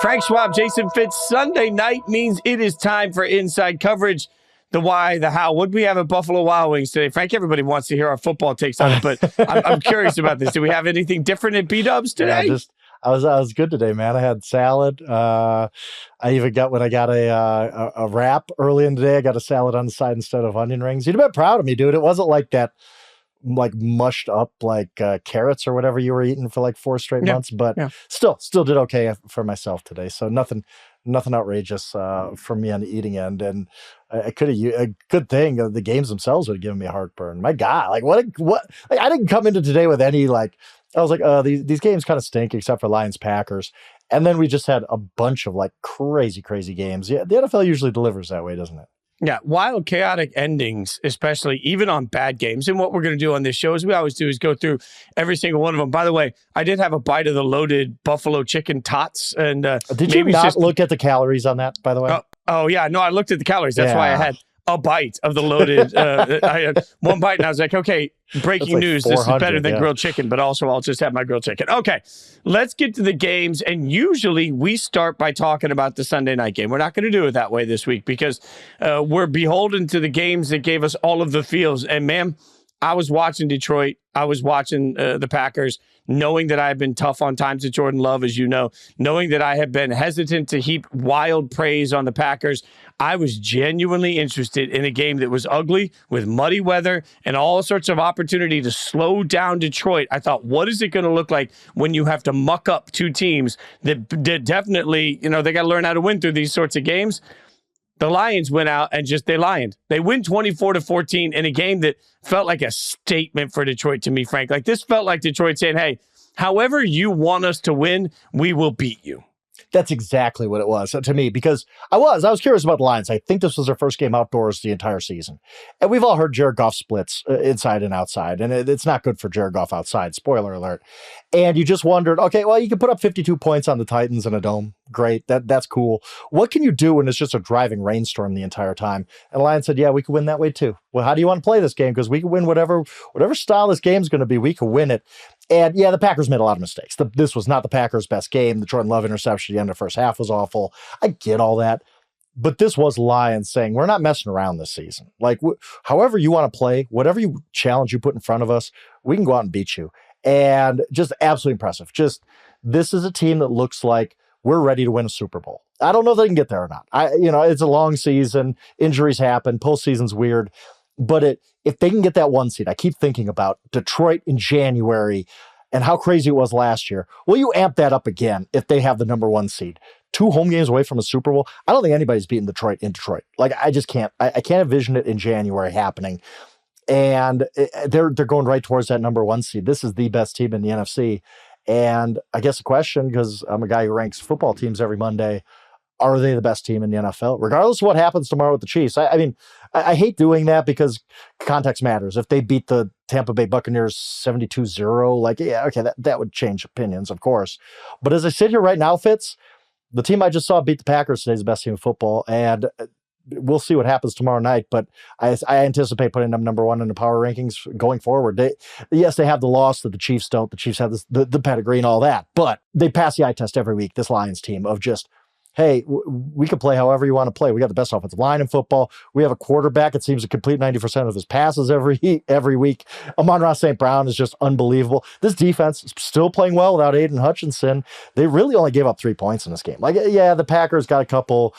Frank Schwab, Jason Fitz. Sunday night means it is time for inside coverage. The why, the how. What do we have at Buffalo Wild Wings today? Frank, everybody wants to hear our football takes on it, but I'm curious about this. Do we have anything different at B-Dubs today? Yeah, I was good today, man. I had salad. I even got when I got a wrap early in the day. I got a salad on the side instead of onion rings. You'd have been proud of me, dude. It wasn't like that, like mushed up like carrots or whatever you were eating for like 4 straight months, but still did okay for myself today. So nothing outrageous for me on the eating end. And I could have a good thing. The games themselves would have given me a heartburn. My God, like what? Like, I didn't come into today with any like. I was like, these games kind of stink except for Lions Packers, and then we just had a bunch of like crazy games. Yeah, the NFL usually delivers that way, doesn't it? Yeah, wild, chaotic endings, especially even on bad games. And what we're going to do on this show, as we always do, is go through every single one of them. By the way, I did have a bite of the loaded buffalo chicken tots. And did you not look at the calories on that, by the way? Oh yeah, no, I looked at the calories. That's why I had a bite of the loaded. I had one bite, and I was like, okay, breaking news. This is better than grilled chicken, but also I'll just have my grilled chicken. Okay, let's get to the games. And usually we start by talking about the Sunday night game. We're not going to do it that way this week because we're beholden to the games that gave us all of the feels. And man, I was watching Detroit. I was watching the Packers, knowing that I have been tough on times to Jordan Love, as you know, knowing that I have been hesitant to heap wild praise on the Packers. I was genuinely interested in a game that was ugly with muddy weather and all sorts of opportunity to slow down Detroit. I thought, what is it going to look like when you have to muck up 2 teams that definitely, they got to learn how to win through these sorts of games. The Lions went out and they lioned. They win 24-14 in a game that felt like a statement for Detroit to me, Frank. Like this felt like Detroit saying, hey, however you want us to win, we will beat you. That's exactly what it was to me, because I was curious about the Lions. I think this was their first game outdoors the entire season. And we've all heard Jared Goff splits inside and outside, and it's not good for Jared Goff outside, spoiler alert. And you just wondered, okay, well, you can put up 52 points on the Titans in a dome. Great. That's cool. What can you do when it's just a driving rainstorm the entire time? And the Lions said, yeah, we could win that way too. Well, how do you want to play this game? Because we can win whatever style this game's going to be, we can win it. And yeah, the Packers made a lot of mistakes. This was not the Packers' best game. The Jordan Love interception at the end of the first half was awful. I get all that. But this was Lions saying, we're not messing around this season. Like, however you want to play, whatever challenge you put in front of us, we can go out and beat you. And just absolutely impressive. This is a team that looks like we're ready to win a Super Bowl. I don't know if they can get there or not. It's a long season. Injuries happen. Postseason's weird. But if they can get that 1 seed, I keep thinking about Detroit in January and how crazy it was last year. Will you amp that up again if they have the number 1 seed? 2 home games away from a Super Bowl. I don't think anybody's beaten Detroit in Detroit. Like, I just can't. I can't envision it in January happening. And they're going right towards that number 1 seed. This is the best team in the NFC. And I guess the question, because I'm a guy who ranks football teams every Monday, are they the best team in the NFL? Regardless of what happens tomorrow with the Chiefs. I hate doing that because context matters. If they beat the Tampa Bay Buccaneers 72-0, like, yeah, okay, that would change opinions, of course. But as I sit here right now, Fitz, the team I just saw beat the Packers today is the best team in football. And we'll see what happens tomorrow night, but I anticipate putting them number 1 in the power rankings going forward. They have the loss that the Chiefs don't. The Chiefs have the pedigree and all that, but they pass the eye test every week, this Lions team, of just, hey, we can play however you want to play. We got the best offensive line in football. We have a quarterback that seems to complete 90% of his passes every week. Amon-Ra St. Brown is just unbelievable. This defense is still playing well without Aiden Hutchinson. They really only gave up 3 points in this game. Like, yeah, the Packers got a couple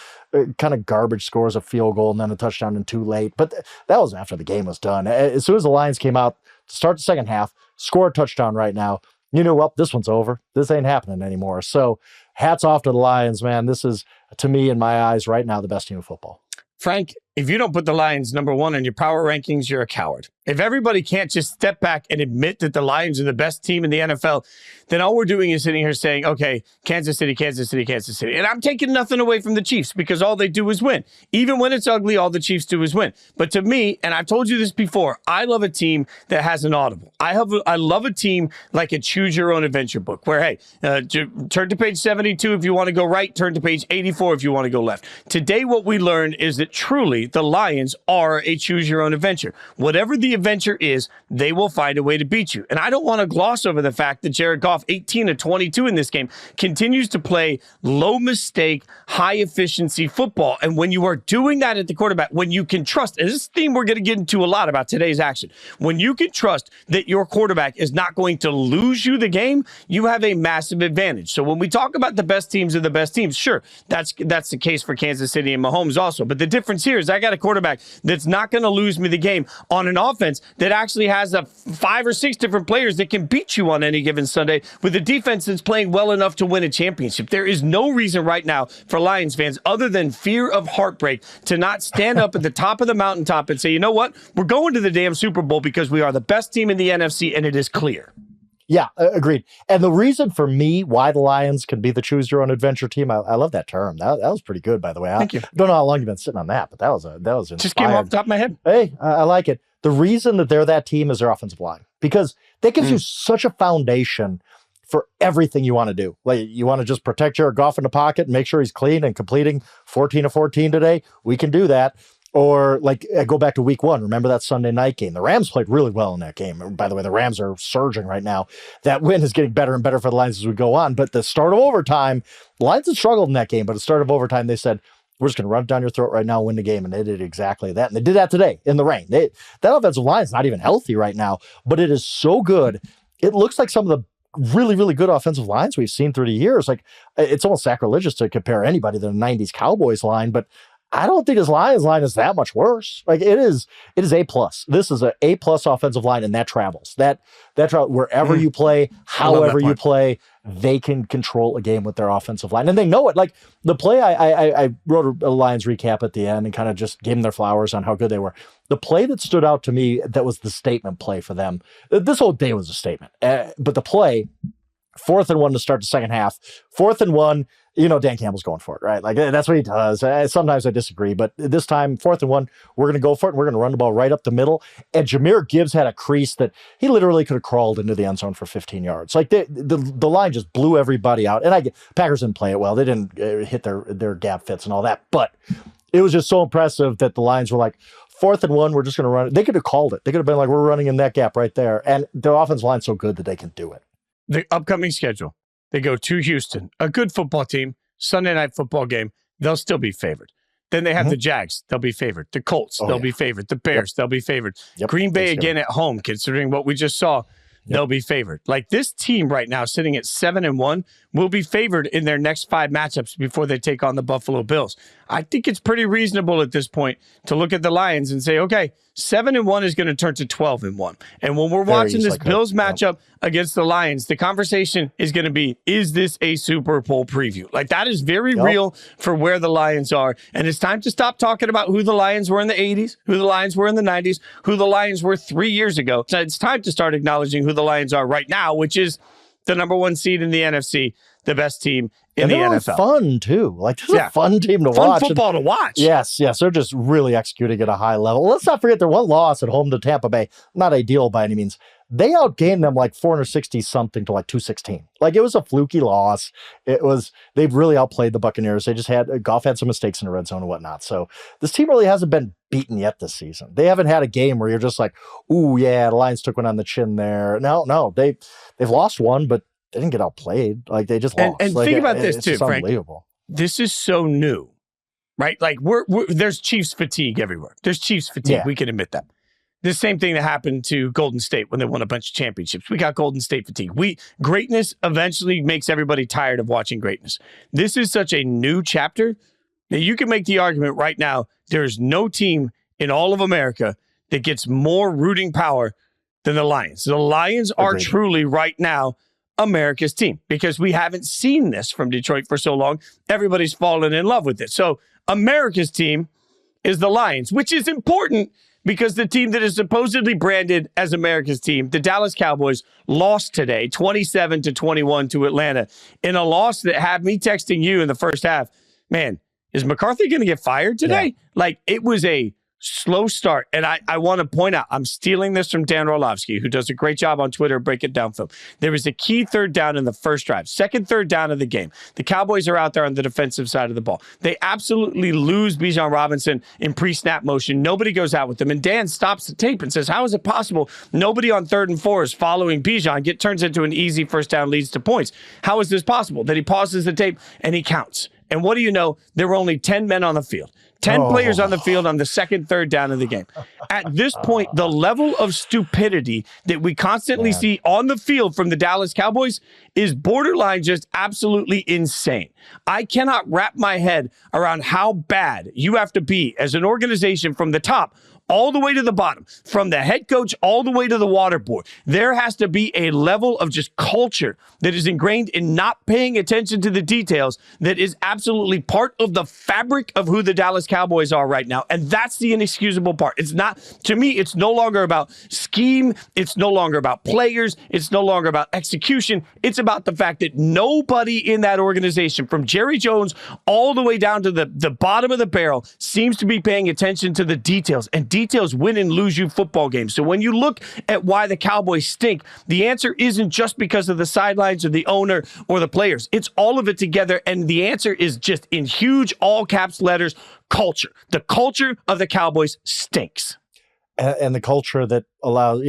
kind of garbage scores, a field goal, and then a touchdown and too late. But that was after the game was done. As soon as the Lions came out to start the second half, score a touchdown right now, you know, well, this one's over. This ain't happening anymore. So hats off to the Lions, man. This is, to me, in my eyes, right now, the best team of football. Frank, if you don't put the Lions number 1 in your power rankings, you're a coward. If everybody can't just step back and admit that the Lions are the best team in the NFL, then all we're doing is sitting here saying, okay, Kansas City, Kansas City, Kansas City. And I'm taking nothing away from the Chiefs because all they do is win. Even when it's ugly, all the Chiefs do is win. But to me, and I've told you this before, I love a team that has an audible. I love a team like a choose your own adventure book where, hey, turn to page 72 if you want to go right, turn to page 84 if you want to go left. Today, what we learned is that truly truly, the Lions are a choose-your-own-adventure. Whatever the adventure is, they will find a way to beat you. And I don't want to gloss over the fact that Jared Goff, 18 of 22 in this game, continues to play low-mistake, high-efficiency football. And when you are doing that at the quarterback, when you can trust, and this is a theme we're going to get into a lot about today's action, when you can trust that your quarterback is not going to lose you the game, you have a massive advantage. So when we talk about the best teams are the best teams, sure, that's the case for Kansas City and Mahomes also. But the difference here is I got a quarterback that's not going to lose me the game on an offense that actually has 5 or 6 different players that can beat you on any given Sunday with a defense that's playing well enough to win a championship. There is no reason right now for Lions fans other than fear of heartbreak to not stand up at the top of the mountaintop and say, you know what? We're going to the damn Super Bowl because we are the best team in the NFC, and it is clear. Yeah, agreed. And the reason for me why the Lions can be the choose-your-own-adventure team, I love that term. That was pretty good, by the way. Thank you. Don't know how long you've been sitting on that, but that was inspired. Just came off the top of my head. Hey, I like it. The reason that they're that team is their offensive line, because that gives you such a foundation for everything you want to do. Like, you want to just protect Jared Goff in the pocket and make sure he's clean and completing 14 of 14 today. We can do that. Or like go back to week 1. Remember that Sunday night game? The Rams played really well in that game. By the way, the Rams are surging right now. That win is getting better and better for the Lions as we go on. But the start of overtime, the Lions had struggled in that game, but at the start of overtime, they said, we're just going to run it down your throat right now and win the game. And they did exactly that. And they did that today in the rain. That offensive line is not even healthy right now, but it is so good. It looks like some of the really, really good offensive lines we've seen through the years. Like, it's almost sacrilegious to compare anybody to the 90s Cowboys line, but I don't think his Lions line is that much worse. Like, it is A+. This is an A+ offensive line, and that travels. That wherever you play, however you play, they can control a game with their offensive line, and they know it. Like the play, I wrote a Lions recap at the end and kind of just gave them their flowers on how good they were. The play that stood out to me, that was the statement play for them. This whole day was a statement, but the play, 4th and 1 to start the second half, 4th and 1. Dan Campbell's going for it, right? Like, that's what he does. Sometimes I disagree, but this time, 4th and 1, we're going to go for it. And we're going to run the ball right up the middle. And Jahmyr Gibbs had a crease that he literally could have crawled into the end zone for 15 yards. Like, the line just blew everybody out. And Packers didn't play it well. They didn't hit their gap fits and all that. But it was just so impressive that the Lions were like, 4th and 1, we're just going to run it. They could have called it. They could have been like, we're running in that gap right there. And their offensive line's so good that they can do it. The upcoming schedule, they go to Houston, a good football team, Sunday night football game. They'll still be favored. Then they have the Jags. They'll be favored. The Colts, they'll be favored. The Bears, they'll be favored. Green Bay again at home, considering what we just saw, they'll be favored. Like, this team right now, sitting at 7-1, will be favored in their next 5 matchups before they take on the Buffalo Bills. I think it's pretty reasonable at this point to look at the Lions and say, okay, 7-1 is going to turn to 12-1. And when we're watching this Bills matchup against the Lions, the conversation is going to be, is this a Super Bowl preview? Like, that is very real for where the Lions are. And it's time to stop talking about who the Lions were in the 80s, who the Lions were in the 90s, who the Lions were 3 years ago. So it's time to start acknowledging who the Lions are right now, which is the number 1 seed in the NFC, the best team in the NFL. Fun too. Like, this is a fun team to watch. Fun football to watch. Yes. They're just really executing at a high level. Let's not forget their one loss at home to Tampa Bay. Not ideal by any means. They outgained them like 460 something to like 216. Like, it was a fluky loss. They've really outplayed the Buccaneers. They just Goff had some mistakes in the red zone and whatnot. So this team really hasn't been beaten yet this season. They haven't had a game where you're just like, ooh, yeah, the Lions took one on the chin there. No, they've lost one, but they didn't get outplayed. Like, they just lost. And like, think about this too, Frank. Unbelievable. This is so new, right? Like, there's Chiefs fatigue everywhere. There's Chiefs fatigue. Yeah. We can admit that. The same thing that happened to Golden State when they won a bunch of championships. We got Golden State fatigue. Greatness eventually makes everybody tired of watching greatness. This is such a new chapter that you can make the argument right now, there's no team in all of America that gets more rooting power than the Lions. The Lions are truly right now America's team, because we haven't seen this from Detroit for so long. Everybody's fallen in love with it. So America's team is the Lions, which is important because the team that is supposedly branded as America's team, the Dallas Cowboys, lost today 27-21 to Atlanta in a loss that had me texting you in the first half. Man, is McCarthy going to get fired today? Yeah. Like, it was a slow start. And I want to point out, I'm stealing this from Dan Orlovsky, who does a great job on Twitter, break it down film. There was a key third down in the first drive, second third down of the game. The Cowboys are out there on the defensive side of the ball. They absolutely lose Bijan Robinson in pre-snap motion. Nobody goes out with them. And Dan stops the tape and says, how is it possible nobody on 3rd and 4 is following Bijan? Turns into an easy first down, leads to points. How is this possible? That he pauses the tape and he counts. And what do you know? There were only 10 men on the field. 10 players on the field on the second, third down of the game. At this point, the level of stupidity that we constantly see on the field from the Dallas Cowboys is borderline just absolutely insane. I cannot wrap my head around how bad you have to be as an organization from the top all the way to the bottom, from the head coach all the way to the water boy. There has to be a level of just culture that is ingrained in not paying attention to the details that is absolutely part of the fabric of who the Dallas Cowboys are right now. And that's the inexcusable part. It's not, to me, it's no longer about scheme. It's no longer about players. It's no longer about execution. It's about the fact that nobody in that organization, from Jerry Jones all the way down to the bottom of the barrel, seems to be paying attention to the details. And details win and lose you football games. So when you look at why the Cowboys stink, the answer isn't just because of the sidelines or the owner or the players. It's all of it together. And the answer is just in huge all caps letters, culture. The culture of the Cowboys stinks. And the culture that allows,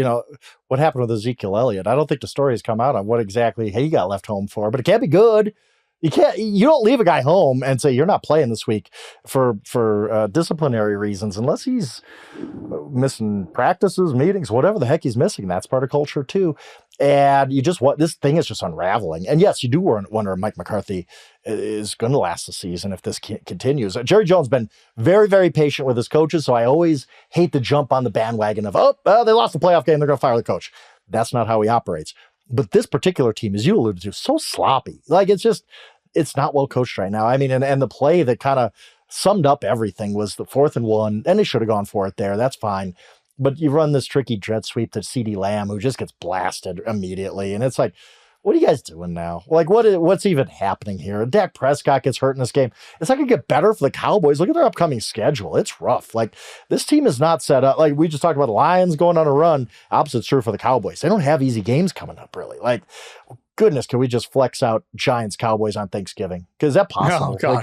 what happened with Ezekiel Elliott. I don't think the story has come out on what exactly he got left home for, but it can't be good. You don't leave a guy home and say you're not playing this week for disciplinary reasons unless he's missing practices, meetings, whatever the heck he's missing. That's part of culture too. And this thing is just unraveling. And yes, you do wonder if Mike McCarthy is going to last the season if this continues. Jerry Jones has been very, very patient with his coaches. So I always hate to jump on the bandwagon of, they lost the playoff game, they're going to fire the coach. That's not how he operates. But this particular team, as you alluded to, so sloppy. Like, it's not well coached right now. I mean, and the play that kind of summed up everything was the 4th and 1, and they should have gone for it there. That's fine. But you run this tricky jet sweep to CeeDee Lamb, who just gets blasted immediately. And it's like, what are you guys doing now? Like, what's even happening here? Dak Prescott gets hurt in this game. It's not going to get better for the Cowboys. Look at their upcoming schedule. It's rough. Like, this team is not set up. Like, we just talked about the Lions going on a run. Opposite's true for the Cowboys. They don't have easy games coming up, really. Like, goodness, can we just flex out Giants Cowboys on Thanksgiving? Because is that possible? Oh, like,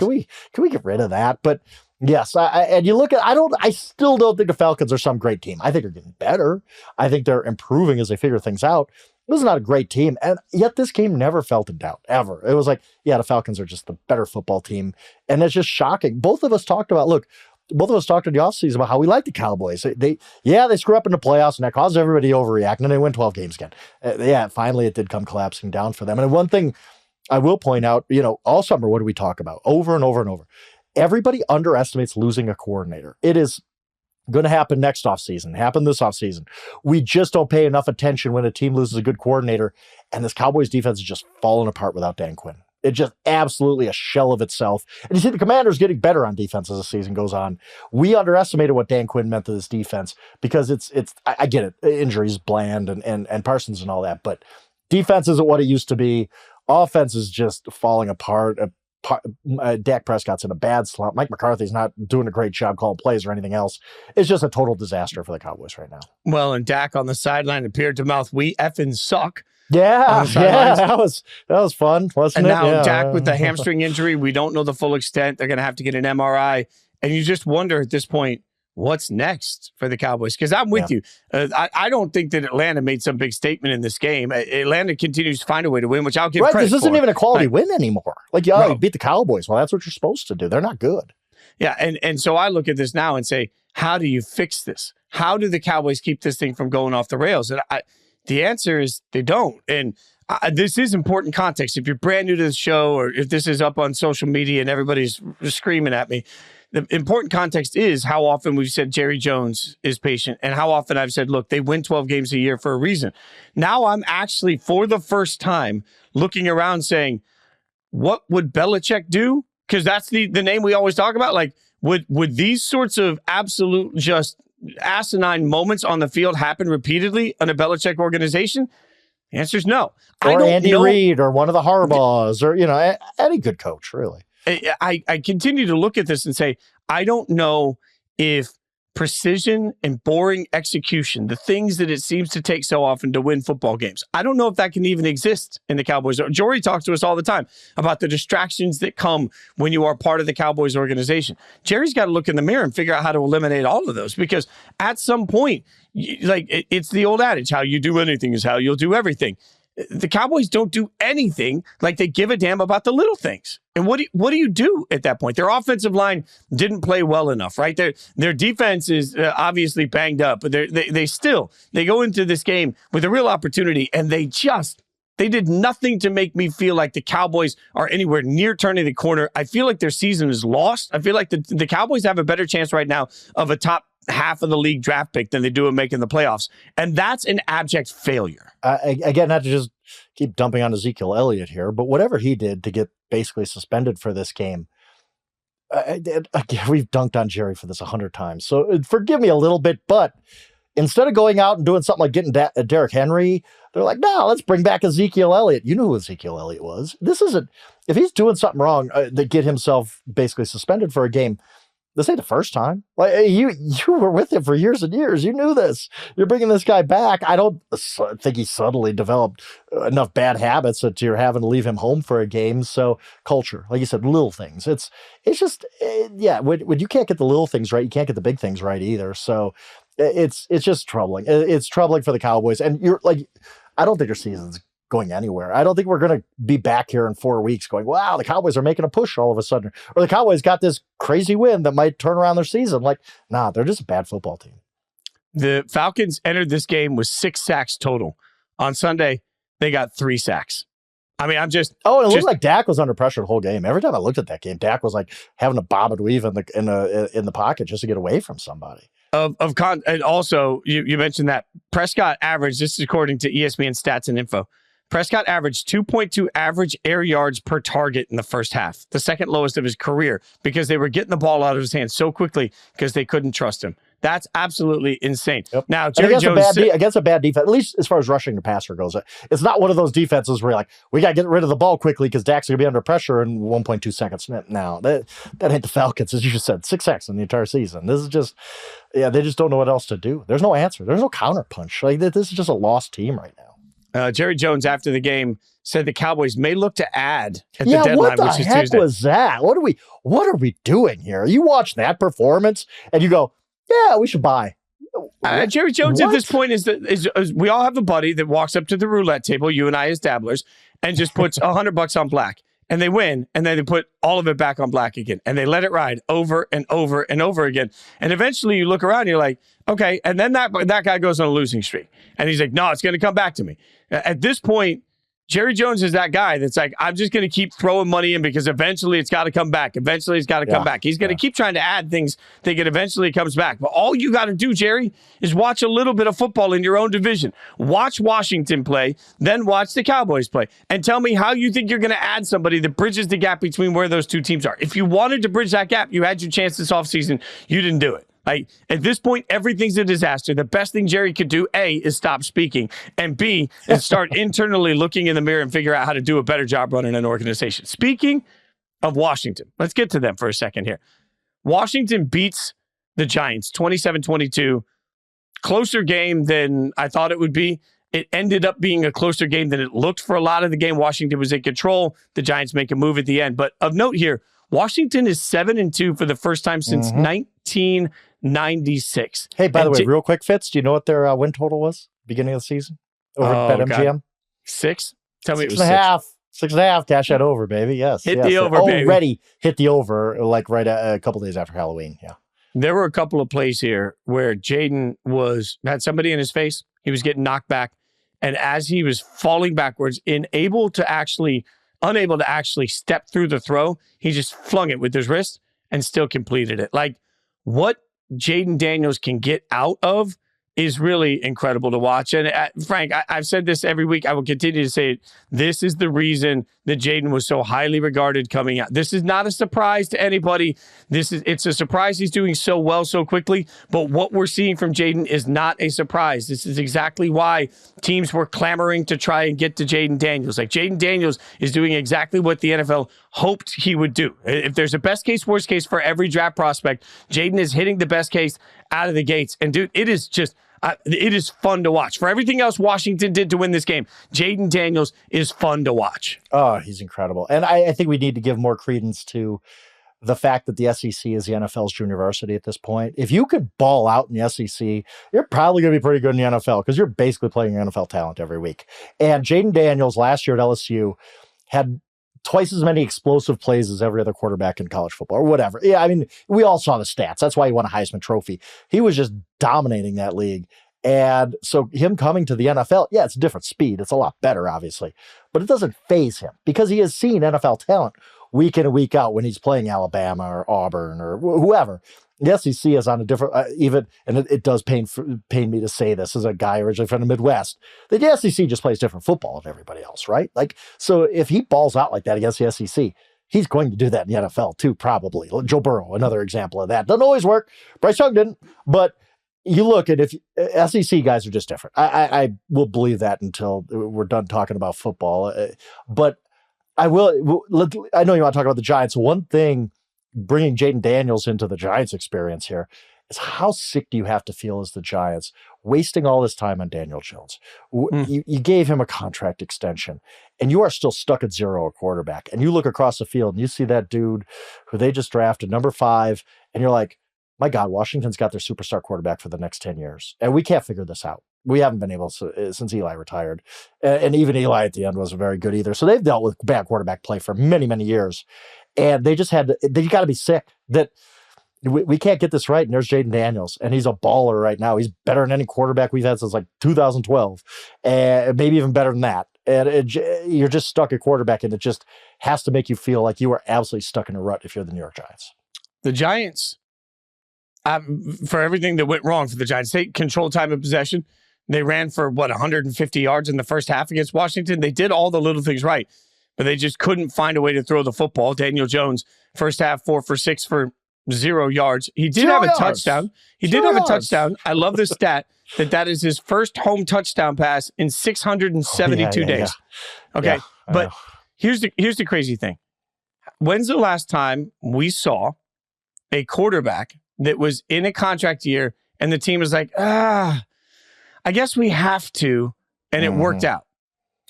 can we get rid of that? But yes, and you look at, I still don't think the Falcons are some great team. I think they're getting better. I think they're improving as they figure things out. This is not a great team, and yet this game never felt in doubt, ever. It was like, the Falcons are just the better football team, and it's just shocking. Both of us talked in the offseason about how we like the Cowboys. They screw up in the playoffs, and that causes everybody to overreact, and then they win 12 games again. Finally it did come collapsing down for them. And one thing I will point out, all summer, what do we talk about? Over and over and over. Everybody underestimates losing a coordinator. It is going to happen next offseason, happen this offseason. We just don't pay enough attention when a team loses a good coordinator, and this Cowboys defense is just falling apart without Dan Quinn. It's just absolutely a shell of itself. And you see the Commanders getting better on defense as the season goes on. We underestimated what Dan Quinn meant to this defense because I get it. Injuries, Bland and Parsons and all that, but defense isn't what it used to be. Offense is just falling apart. Dak Prescott's in a bad slump. Mike McCarthy's not doing a great job calling plays or anything else. It's just a total disaster for the Cowboys right now. Well, and Dak on the sideline appeared to mouth, "We effing suck." Yeah, that was fun, wasn't it? And now Dak with the hamstring injury, we don't know the full extent. They're going to have to get an MRI. And you just wonder at this point, what's next for the Cowboys? Because I'm with you. I don't think that Atlanta made some big statement in this game. Atlanta continues to find a way to win, which I'll give credit for. This isn't even a quality win anymore. Like, you beat the Cowboys. Well, that's what you're supposed to do. They're not good. Yeah, and so I look at this now and say, how do you fix this? How do the Cowboys keep this thing from going off the rails? And the answer is they don't. And this is important context. If you're brand new to the show or if this is up on social media and everybody's screaming at me, the important context is how often we've said Jerry Jones is patient and how often I've said, look, they win 12 games a year for a reason. Now I'm actually, for the first time, looking around saying, what would Belichick do? Because that's the name we always talk about. Like, would these sorts of absolute just asinine moments on the field happen repeatedly on a Belichick organization? The answer is no. Or Andy Reid or one of the Harbaughs or, any good coach, really. I continue to look at this and say, I don't know if precision and boring execution, the things that it seems to take so often to win football games. I don't know if that can even exist in the Cowboys. Jory talks to us all the time about the distractions that come when you are part of the Cowboys organization. Jerry's got to look in the mirror and figure out how to eliminate all of those, because at some point, it's the old adage, how you do anything is how you'll do everything. The Cowboys don't do anything like they give a damn about the little things. And what do you do at that point? Their offensive line didn't play well enough, right? Their defense is obviously banged up, but they go into this game with a real opportunity, and they did nothing to make me feel like the Cowboys are anywhere near turning the corner. I feel like their season is lost. I feel like the Cowboys have a better chance right now of a top half of the league draft pick than they do of making the playoffs. And that's an abject failure. Again, not to just keep dumping on Ezekiel Elliott here, but whatever he did to get basically suspended for this game, again, we've dunked on Jerry for this 100 times. So forgive me a little bit, but instead of going out and doing something like getting Derrick Henry, they're like, no, let's bring back Ezekiel Elliott. You know who Ezekiel Elliott was. This isn't, if he's doing something wrong to get himself basically suspended for a game, this ain't the first time. Like you were with him for years and years. You knew this. You're bringing this guy back. I don't think he suddenly developed enough bad habits that you're having to leave him home for a game. So culture, like you said, little things. It's just, yeah, when you can't get the little things right, you can't get the big things right either. So it's just troubling. It's troubling for the Cowboys. And you're like, I don't think your season's going anywhere. I don't think we're going to be back here in 4 weeks going, wow, the Cowboys are making a push all of a sudden. Or the Cowboys got this crazy win that might turn around their season. Like, nah, they're just a bad football team. The Falcons entered this game with 6 sacks total. On Sunday, they got 3 sacks. I mean, it looked like Dak was under pressure the whole game. Every time I looked at that game, Dak was like having to bob and weave in the pocket just to get away from somebody. And also, you mentioned that Prescott averaged, this is according to ESPN stats and info, Prescott averaged 2.2 average air yards per target in the first half, the second lowest of his career, because they were getting the ball out of his hands so quickly because they couldn't trust him. That's absolutely insane. Yep. Now, Jerry Jones against a bad defense, at least as far as rushing the passer goes, it's not one of those defenses where you're like, we got to get rid of the ball quickly because Dak's going to be under pressure in 1.2 seconds. Now, that ain't the Falcons, as you just said, 6 sacks in the entire season. This is just, they just don't know what else to do. There's no answer. There's no counter punch. Like, this is just a lost team right now. Jerry Jones, after the game, said the Cowboys may look to add at the deadline, what the which is heck Tuesday. Was that? What are we doing here? You watch that performance and you go, yeah, we should buy. Jerry Jones at this point is we all have a buddy that walks up to the roulette table, you and I as dabblers, and just puts $100 on black. And they win, and then they put all of it back on black again. And they let it ride over and over and over again. And eventually you look around and you're like, okay. And then that guy goes on a losing streak. And he's like, no, it's going to come back to me. At this point, Jerry Jones is that guy that's like, I'm just going to keep throwing money in because eventually it's got to come back. Eventually it's got to come back. He's going to keep trying to add things thinking eventually it comes back. But all you got to do, Jerry, is watch a little bit of football in your own division. Watch Washington play, then watch the Cowboys play. And tell me how you think you're going to add somebody that bridges the gap between where those two teams are. If you wanted to bridge that gap, you had your chance this offseason. You didn't do it. Like, at this point, everything's a disaster. The best thing Jerry could do, A, is stop speaking, and B, is start internally looking in the mirror and figure out how to do a better job running an organization. Speaking of Washington, let's get to them for a second here. Washington beats the Giants 27-22. Closer game than I thought it would be. It ended up being a closer game than it looked for a lot of the game. Washington was in control. The Giants make a move at the end. But of note here, Washington is 7-2 for the first time since 1996. Hey, by the way, real quick, Fitz, do you know what their win total was beginning of the season over at BetMGM? 6? Tell me it was 6.5. 6.5. Cash that over, baby. Yes. Hit the over, baby. Already hit the over, like right a couple days after Halloween. Yeah. There were a couple of plays here where Jaden had somebody in his face. He was getting knocked back. And as he was falling backwards, unable to actually step through the throw, he just flung it with his wrist and still completed it. Like, what Jaden Daniels can get out of is really incredible to watch. And Frank, I've said this every week. I will continue to say it. This is the reason that Jaden was so highly regarded coming out. This is not a surprise to anybody. It's a surprise he's doing so well so quickly. But what we're seeing from Jaden is not a surprise. This is exactly why teams were clamoring to try and get to Jaden Daniels. Like, Jaden Daniels is doing exactly what the NFL hoped he would do. If there's a best case, worst case for every draft prospect, Jaden is hitting the best case out of the gates. And dude, it is just, it is fun to watch. For everything else Washington did to win this game, Jaden Daniels is fun to watch. Oh, he's incredible. And I think we need to give more credence to the fact that the SEC is the NFL's junior varsity at this point. If you could ball out in the SEC, you're probably going to be pretty good in the NFL because you're basically playing NFL talent every week. And Jaden Daniels last year at LSU had twice as many explosive plays as every other quarterback in college football or whatever. Yeah, I mean, we all saw the stats. That's why he won a Heisman Trophy. He was just dominating that league. And so him coming to the NFL, yeah, it's a different speed. It's a lot better, obviously. But it doesn't faze him because he has seen NFL talent week in and week out when he's playing Alabama or Auburn or whoever. The SEC is on a different, and it does pain me to say this as a guy originally from the Midwest, that the SEC just plays different football than everybody else, right? Like, so if he balls out like that against the SEC, he's going to do that in the NFL too, probably. Joe Burrow, another example of that. Doesn't always work. Bryce Young didn't, but you look at if SEC guys are just different. I will believe that until we're done talking about football. But I know you want to talk about the Giants. One thing, bringing Jaden Daniels into the Giants experience here, is how sick do you have to feel as the Giants wasting all this time on Daniel Jones? You gave him a contract extension, and you are still stuck at 0 at quarterback. And you look across the field, and you see that dude who they just drafted, number 5, and you're like, my God, Washington's got their superstar quarterback for the next 10 years. And we can't figure this out. We haven't been able to since Eli retired. And even Eli at the end wasn't very good either. So they've dealt with bad quarterback play for many, many years. And they just they got to be sick that we can't get this right. And there's Jaden Daniels, and he's a baller right now. He's better than any quarterback we've had since like 2012, and maybe even better than that. And you're just stuck at quarterback, and it just has to make you feel like you are absolutely stuck in a rut if you're the New York Giants. The Giants, for everything that went wrong for the Giants, they controlled time of possession. They ran for, 150 yards in the first half against Washington. They did all the little things right, but they just couldn't find a way to throw the football. Daniel Jones, first half, 4 for 6 for 0 yards. He did have a touchdown. He did have a touchdown. I love this stat that is his first home touchdown pass in 672 days. Okay, but here's the crazy thing. When's the last time we saw a quarterback that was in a contract year and the team was like, I guess we have to, and it worked out?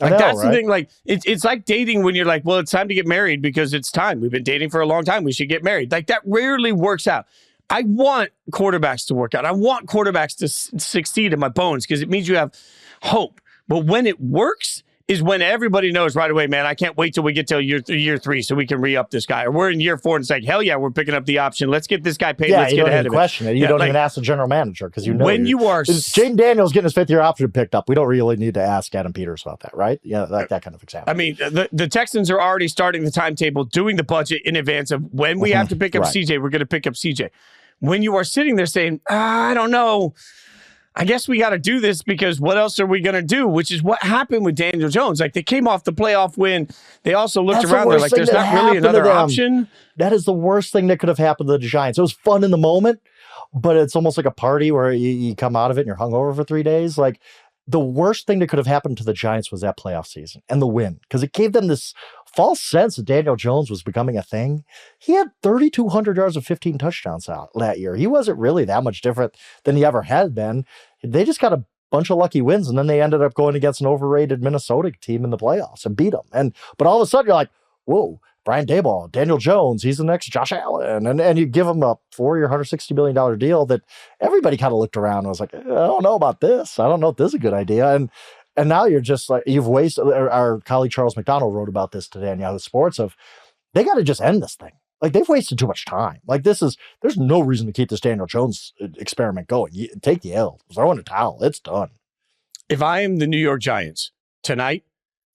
Like, that's the thing. Like, it's like dating when you're like, well, it's time to get married because it's time. We've been dating for a long time. We should get married. Like, that rarely works out. I want quarterbacks to work out. I want quarterbacks to succeed in my bones because it means you have hope. But when it works is when everybody knows right away, man, I can't wait till we get to year 3 so we can re-up this guy. Or we're in year 4 and it's like, hell yeah, we're picking up the option. Let's get this guy paid. Let's get ahead of it. Question it. You don't even ask the general manager because you know when you are Jaden Daniels getting his 5th-year option picked up. We don't really need to ask Adam Peters about that, right? Yeah, like that kind of example. I mean, the Texans are already starting the timetable, doing the budget in advance of when we have to pick up CJ. We're going to pick up CJ. When you are sitting there saying, I don't know, I guess we got to do this because what else are we going to do? Which is what happened with Daniel Jones. Like, they came off the playoff win. They also looked around. They're like, there's not really another option. That is the worst thing that could have happened to the Giants. It was fun in the moment, but it's almost like a party where you come out of it and you're hungover for 3 days. Like, the worst thing that could have happened to the Giants was that playoff season and the win, because it gave them this false sense that Daniel Jones was becoming a thing. He had 3,200 yards and 15 touchdowns out that year. He wasn't really that much different than he ever had been. They just got a bunch of lucky wins, and then they ended up going against an overrated Minnesota team in the playoffs and beat them. But all of a sudden, you're like, whoa, Brian Daboll, Daniel Jones, he's the next Josh Allen. And you give him a 4-year, $160 million deal that everybody kind of looked around and was like, I don't know about this. I don't know if this is a good idea. And now you're just like, you've wasted. Our colleague Charles McDonald wrote about this today on Yahoo Sports they got to just end this thing. Like, they've wasted too much time. Like, there's no reason to keep this Daniel Jones experiment going. Take the L, throw in the towel. It's done. If I am the New York Giants tonight,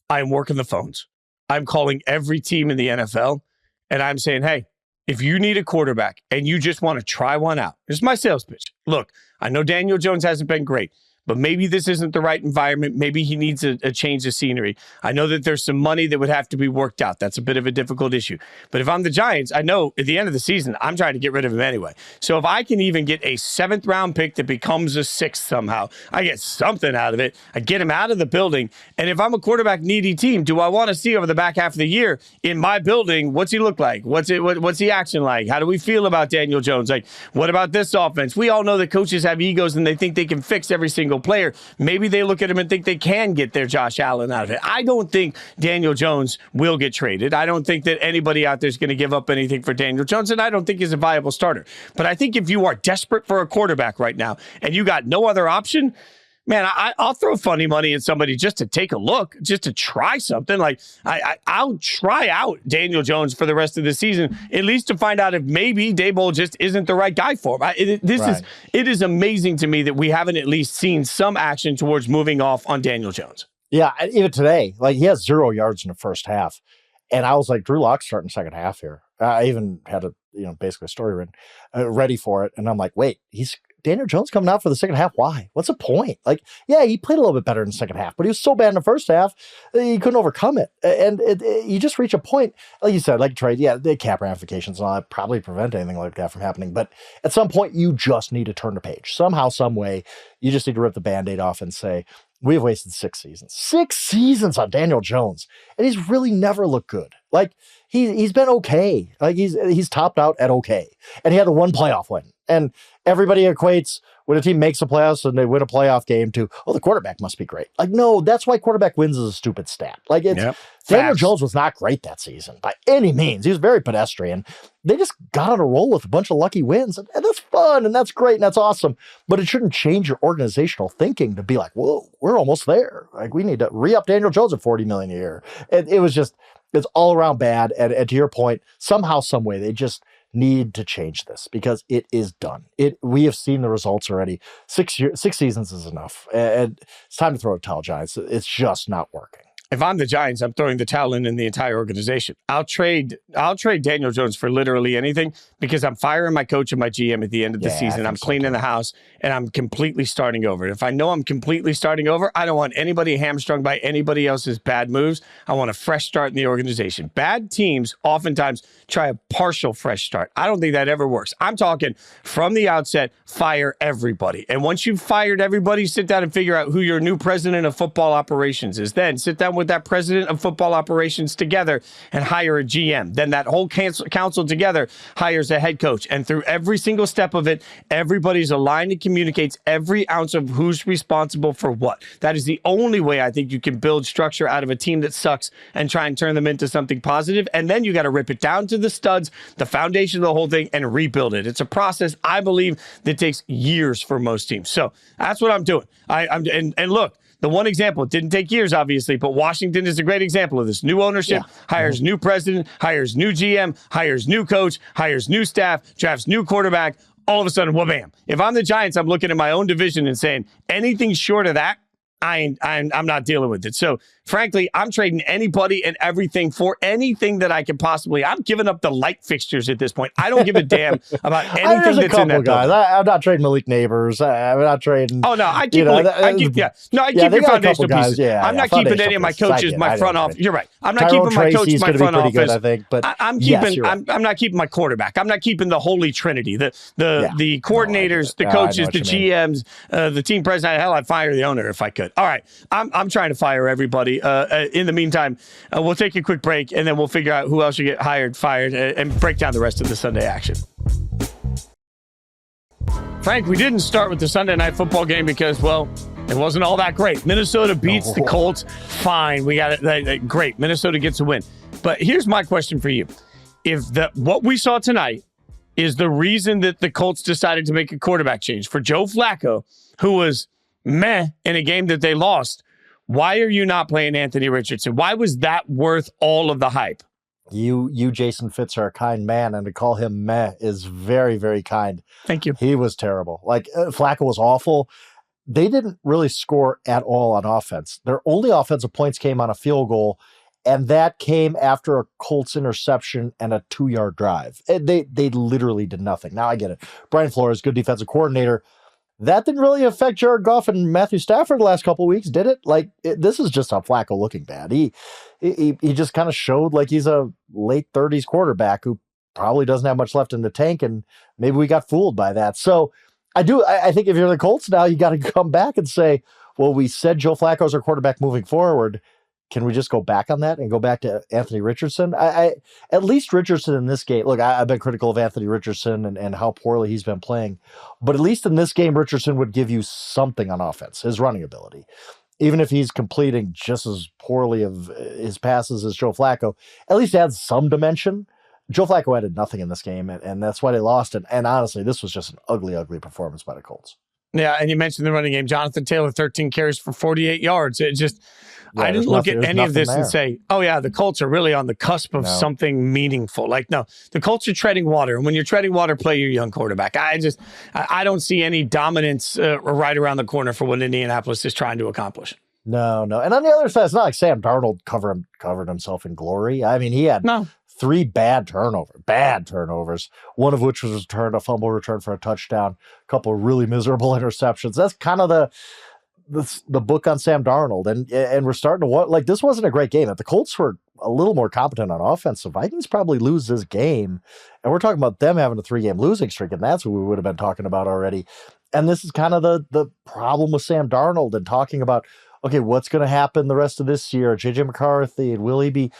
I'm working the phones. I'm calling every team in the NFL, and I'm saying, hey, if you need a quarterback and you just want to try one out, here's my sales pitch. Look, I know Daniel Jones hasn't been great, but maybe this isn't the right environment. Maybe he needs a change of scenery. I know that there's some money that would have to be worked out. That's a bit of a difficult issue. But if I'm the Giants, I know at the end of the season, I'm trying to get rid of him anyway. So if I can even get a 7th round pick that becomes a 6th somehow, I get something out of it. I get him out of the building. And if I'm a quarterback needy team, do I want to see over the back half of the year in my building, what's he look like? What's the action like? How do we feel about Daniel Jones? Like, what about this offense? We all know that coaches have egos and they think they can fix every single player. Maybe they look at him and think they can get their Josh Allen out of it. I don't think Daniel Jones will get traded. I don't think that anybody out there is going to give up anything for Daniel Jones, and I don't think he's a viable starter. But I think if you are desperate for a quarterback right now and you got no other option, man, I'll throw funny money at somebody just to take a look, just to try something. Like, I'll try out Daniel Jones for the rest of the season, at least to find out if maybe Daboll just isn't the right guy for him. It is amazing to me that we haven't at least seen some action towards moving off on Daniel Jones. Yeah, even today, like, he has 0 yards in the first half. And I was like, Drew Lock's starting second half here. I even had basically a story written, ready for it. And I'm like, wait, Daniel Jones coming out for the second half. Why? What's the point? Like, yeah, he played a little bit better in the second half, but he was so bad in the first half, he couldn't overcome it. And you just reach a point, like you said, like trade, yeah, the cap ramifications and all that probably prevent anything like that from happening. But at some point, you just need to turn the page. Somehow, some way, you just need to rip the Band-Aid off and say, we have wasted 6 seasons. 6 seasons on Daniel Jones. And he's really never looked good. Like, he's been okay. Like, he's topped out at okay. And he had the 1 playoff win. And everybody equates when a team makes the playoffs and they win a playoff game to, the quarterback must be great. Like, no, that's why quarterback wins is a stupid stat. Like, Daniel Jones was not great that season by any means. He was very pedestrian. They just got on a roll with a bunch of lucky wins. And that's fun and that's great and that's awesome. But it shouldn't change your organizational thinking to be like, whoa, we're almost there. Like, we need to re-up Daniel Jones at $40 million a year. It's all around bad. And to your point, somehow, some way, they just need to change this because it is done. We have seen the results already. 6 seasons is enough. And it's time to throw a towel, Giants. It's just not working. If I'm the Giants, I'm throwing the towel in the entire organization. I'll trade Daniel Jones for literally anything because I'm firing my coach and my GM at the end of the season. I'm cleaning the house and I'm completely starting over. If I know I'm completely starting over, I don't want anybody hamstrung by anybody else's bad moves. I want a fresh start in the organization. Bad teams oftentimes try a partial fresh start. I don't think that ever works. I'm talking from the outset, fire everybody. And once you've fired everybody, sit down and figure out who your new president of football operations is. Then sit down with that president of football operations together and hire a GM. Then that whole council together hires a head coach. And through every single step of it, everybody's aligned and communicates every ounce of who's responsible for what. That is the only way I think you can build structure out of a team that sucks and try and turn them into something positive. And then you got to rip it down to the studs, the foundation of the whole thing, and rebuild it. It's a process, I believe, that takes years for most teams. So that's what I'm doing. And look, the one example, it didn't take years, obviously, but Washington is a great example of this. New ownership, hires new president, hires new GM, hires new coach, hires new staff, drafts new quarterback. All of a sudden, wha-bam. If I'm the Giants, I'm looking at my own division and saying, anything short of that, I'm not dealing with it. So, frankly, I'm trading anybody and everything for anything that I can possibly. I'm giving up the light fixtures at this point. I don't give a damn about anything that's in that guys. I'm not trading Malik Neighbors. I'm not trading. Oh no, I keep your foundational pieces. I'm not keeping any of my coaches, my front office. You're right. I'm not keeping my coach, my front office. Good, I think, but I'm keeping. I'm not keeping my quarterback. I'm not keeping the holy trinity. The coordinators, the coaches, the GMs, the team president. Hell, I'd fire the owner if I could. All right, I'm trying to fire everybody. In the meantime, we'll take a quick break, and then we'll figure out who else should get hired, fired, and break down the rest of the Sunday action. Frank, we didn't start with the Sunday night football game because, well, it wasn't all that great. Minnesota beats the Colts. Fine, we got it. Great. Minnesota gets a win. But here's my question for you. If what we saw tonight is the reason that the Colts decided to make a quarterback change for Joe Flacco, who was meh in a game that they lost, why are you not playing Anthony Richardson? Why was that worth all of the hype? You, Jason Fitz, are a kind man, and to call him meh is very, very kind. Thank you. He was terrible. Like, Flacco was awful. They didn't really score at all on offense. Their only offensive points came on a field goal, and that came after a Colts interception and a 2-yard drive. They literally did nothing. Now I get it. Brian Flores, good defensive coordinator. That didn't really affect Jared Goff and Matthew Stafford the last couple of weeks, did it? This is just how Flacco looking bad. He just kind of showed like he's a late 30s quarterback who probably doesn't have much left in the tank, and maybe we got fooled by that. So I think if you're the Colts now, you got to come back and say, well, we said Joe Flacco's our quarterback moving forward. Can we just go back on that and go back to Anthony Richardson? At least Richardson in this game. Look, I've been critical of Anthony Richardson and how poorly he's been playing, but at least in this game, Richardson would give you something on offense, his running ability. Even if he's completing just as poorly of his passes as Joe Flacco, at least adds some dimension. Joe Flacco added nothing in this game, and that's why they lost. And honestly, this was just an ugly, ugly performance by the Colts. Yeah, and you mentioned the running game. Jonathan Taylor, 13 carries for 48 yards. It just, I didn't look at any of this and say, oh, yeah, the Colts are really on the cusp of something meaningful. Like, no, the Colts are treading water. And when you're treading water, play your young quarterback. I don't see any dominance right around the corner for what Indianapolis is trying to accomplish. No. And on the other side, it's not like Sam Darnold covered himself in glory. I mean, he had 3 bad turnovers, one of which was a fumble return for a touchdown, a couple of really miserable interceptions. That's kind of the book on Sam Darnold. And we're starting to this wasn't a great game. If the Colts were a little more competent on offense, the Vikings probably lose this game. And we're talking about them having a 3-game losing streak, and that's what we would have been talking about already. And this is kind of the problem with Sam Darnold and talking about, okay, what's going to happen the rest of this year? JJ McCarthy, and will he be,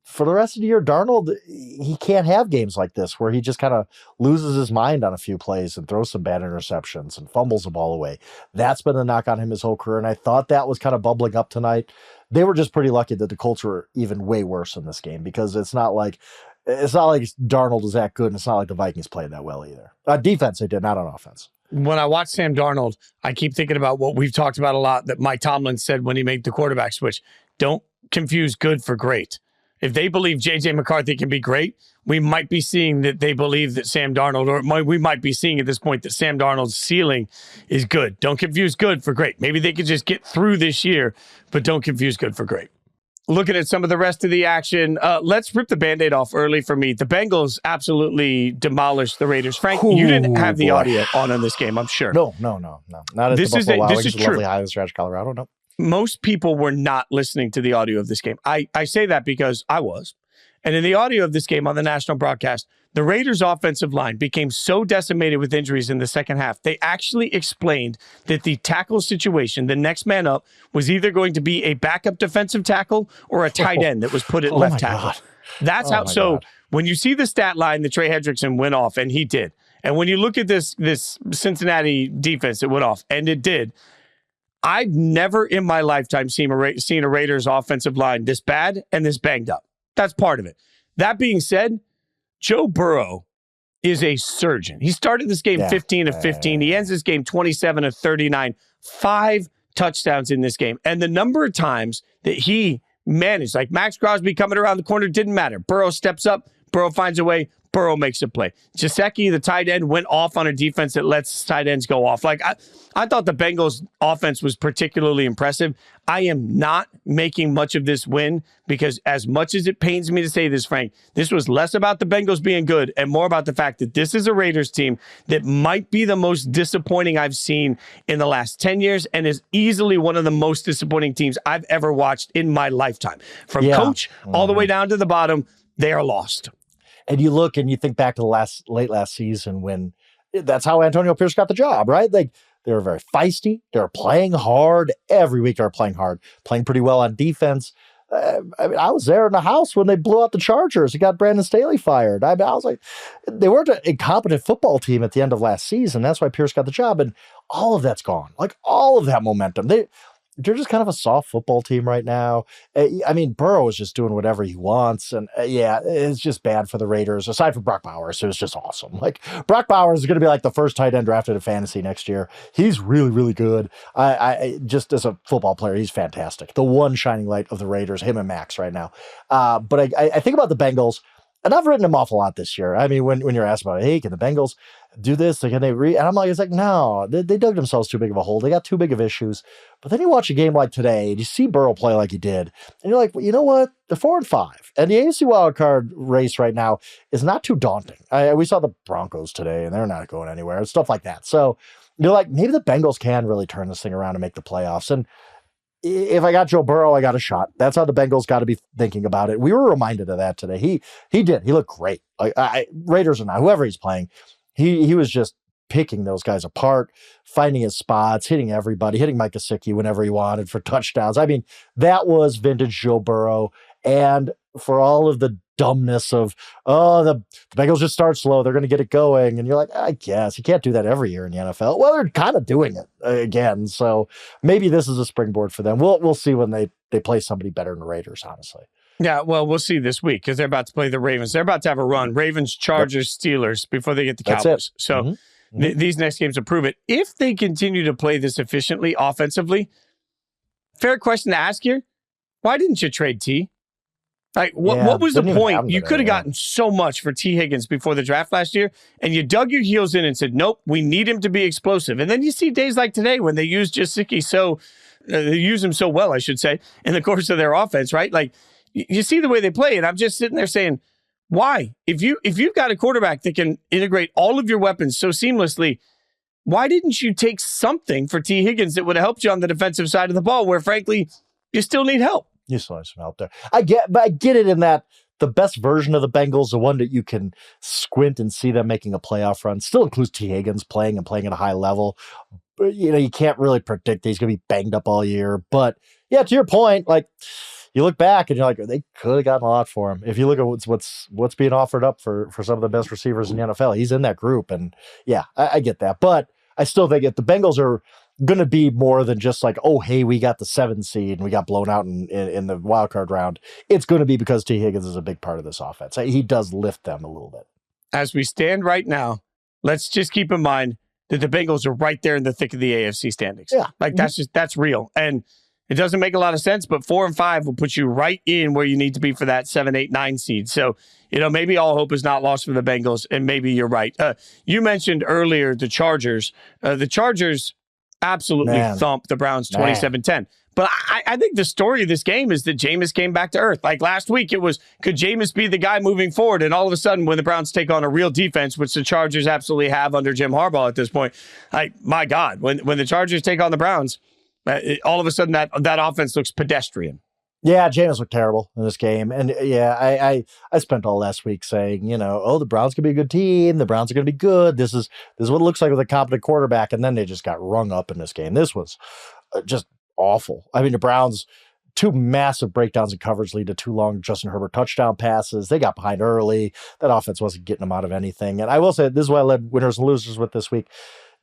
for the rest of the year, Darnold, he can't have games like this where he just kind of loses his mind on a few plays and throws some bad interceptions and fumbles the ball away. That's been a knock on him his whole career, and I thought that was kind of bubbling up tonight. They were just pretty lucky that the Colts were even way worse in this game, because it's not like Darnold is that good, and it's not like the Vikings played that well either. Defense they did, not on offense. When I watch Sam Darnold, I keep thinking about what we've talked about a lot that Mike Tomlin said when he made the quarterback switch. Don't confuse good for great. If they believe J.J. McCarthy can be great, we might be seeing that they believe that Sam Darnold, we might be seeing at this point that Sam Darnold's ceiling is good. Don't confuse good for great. Maybe they could just get through this year, but don't confuse good for great. Looking at some of the rest of the action, let's rip the Band-Aid off early for me. The Bengals absolutely demolished the Raiders. Frank, you didn't have the audio on this game, I'm sure. No. Not at the Buffalo Wild Wings, lovely Highland Stretch, Colorado, no. Most people were not listening to the audio of this game. I say that because I was. And in the audio of this game on the national broadcast, the Raiders' offensive line became so decimated with injuries in the second half, they actually explained that the tackle situation, the next man up, was either going to be a backup defensive tackle or a tight end that was put at left tackle. God. That's how. So when you see the stat line that Trey Hendrickson went off, and he did, and when you look at this Cincinnati defense that went off, and it did, I've never in my lifetime seen a Raiders offensive line this bad and this banged up. That's part of it. That being said, Joe Burrow is a surgeon. He started this game 15 of 15. He ends this game 27 of 39, 5 touchdowns in this game. And the number of times that he managed, like Max Crosby coming around the corner, didn't matter. Burrow steps up, Burrow finds a way, Burrow makes a play. Gesicki, the tight end, went off on a defense that lets tight ends go off. Like I thought the Bengals offense was particularly impressive. I am not making much of this win because as much as it pains me to say this, Frank, this was less about the Bengals being good and more about the fact that this is a Raiders team that might be the most disappointing I've seen in the last 10 years and is easily one of the most disappointing teams I've ever watched in my lifetime. From coach all the way down to the bottom, they are lost. And you look and you think back to the late last season when that's how Antonio Pierce got the job, right? Like they were very feisty. They were playing hard every week. They were playing hard, playing pretty well on defense. I was there in the house when they blew out the Chargers. It got Brandon Staley fired. I was like, they weren't an incompetent football team at the end of last season. That's why Pierce got the job. And all of that's gone. Like all of that momentum. They're just kind of a soft football team right now. I mean, Burrow is just doing whatever he wants. And it's just bad for the Raiders. Aside from Brock Bowers, it was just awesome. Like Brock Bowers is going to be like the first tight end drafted in fantasy next year. He's really, really good. I just as a football player, he's fantastic. The one shining light of the Raiders, him and Max right now. But I think about the Bengals, and I've written them off a lot this year. I mean, when you're asked about, hey, can the Bengals do this? Can they and I'm like, it's like, no, they dug themselves too big of a hole. They got too big of issues. But then you watch a game like today and you see Burrow play like he did. And you're like, well, you know what? They're 4-5. And the AFC wildcard race right now is not too daunting. We saw the Broncos today and they're not going anywhere and stuff like that. So you're like, maybe the Bengals can really turn this thing around and make the playoffs. And if I got Joe Burrow, I got a shot. That's how the Bengals got to be thinking about it. We were reminded of that today. He did. He looked great. Raiders or not, whoever he's playing, he was just picking those guys apart, finding his spots, hitting everybody, hitting Mike Gesicki whenever he wanted for touchdowns. I mean, that was vintage Joe Burrow. And for all of the dumbness of, the Bengals just start slow, they're going to get it going. And you're like, I guess you can't do that every year in the NFL. Well, they're kind of doing it again. So maybe this is a springboard for them. We'll see when they play somebody better than the Raiders, honestly. Yeah, well, we'll see this week because they're about to play the Ravens. They're about to have a run. Ravens, Chargers, Steelers before they get the Cowboys. So these next games will prove it. If they continue to play this efficiently offensively, fair question to ask here, why didn't you trade T? Like, what was the point? You could have gotten so much for T. Higgins before the draft last year, and you dug your heels in and said, nope, we need him to be explosive. And then you see days like today when they use Gesicki they use him so well, I should say, in the course of their offense, right? Like, you see the way they play, and I'm just sitting there saying, why? If you've got a quarterback that can integrate all of your weapons so seamlessly, why didn't you take something for T. Higgins that would have helped you on the defensive side of the ball where, frankly, you still need help? You still need some help there. I get it in that the best version of the Bengals, the one that you can squint and see them making a playoff run, still includes T. Higgins playing at a high level. But, you can't really predict that he's going to be banged up all year. But, yeah, to your point, like, you look back and you're like, they could have gotten a lot for him. If you look at what's being offered up for some of the best receivers in the NFL, he's in that group. And, yeah, I get that. But I still think if the Bengals are going to be more than just like, oh, hey, we got the 7 seed and we got blown out in the wild card round. It's going to be because T. Higgins is a big part of this offense. He does lift them a little bit. As we stand right now, let's just keep in mind that the Bengals are right there in the thick of the AFC standings. Yeah. Like that's real. And it doesn't make a lot of sense, but 4 and 5 will put you right in where you need to be for that 7, 8, 9 seed. So, maybe all hope is not lost for the Bengals, and maybe you're right. You mentioned earlier the Chargers. The Chargers absolutely thumped the Browns 27-10. But I think the story of this game is that Jameis came back to earth. Like last week, it was, could Jameis be the guy moving forward? And all of a sudden, when the Browns take on a real defense, which the Chargers absolutely have under Jim Harbaugh at this point, like, my God, when the Chargers take on the Browns, all of a sudden that offense looks pedestrian. Yeah, Jameis looked terrible in this game. And I spent all last week saying, the Browns could be a good team. The Browns are going to be good. This is what it looks like with a competent quarterback. And then they just got rung up in this game. This was just awful. I mean, the Browns, 2 massive breakdowns in coverage lead to 2 long Justin Herbert touchdown passes. They got behind early. That offense wasn't getting them out of anything. And I will say, this is what I led winners and losers with this week.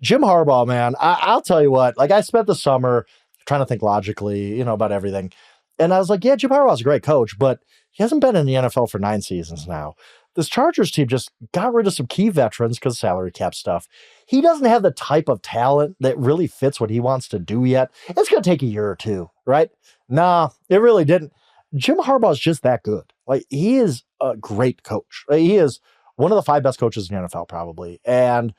Jim Harbaugh, man, I'll tell you what, like, I spent the summer trying to think logically, about everything. And I was like, yeah, Jim Harbaugh's a great coach, but he hasn't been in the NFL for 9 seasons now. This Chargers team just got rid of some key veterans because of salary cap stuff. He doesn't have the type of talent that really fits what he wants to do yet. It's going to take a year or 2, right? Nah, it really didn't. Jim Harbaugh's just that good. Like, he is a great coach. He is one of the 5 best coaches in the NFL, probably. And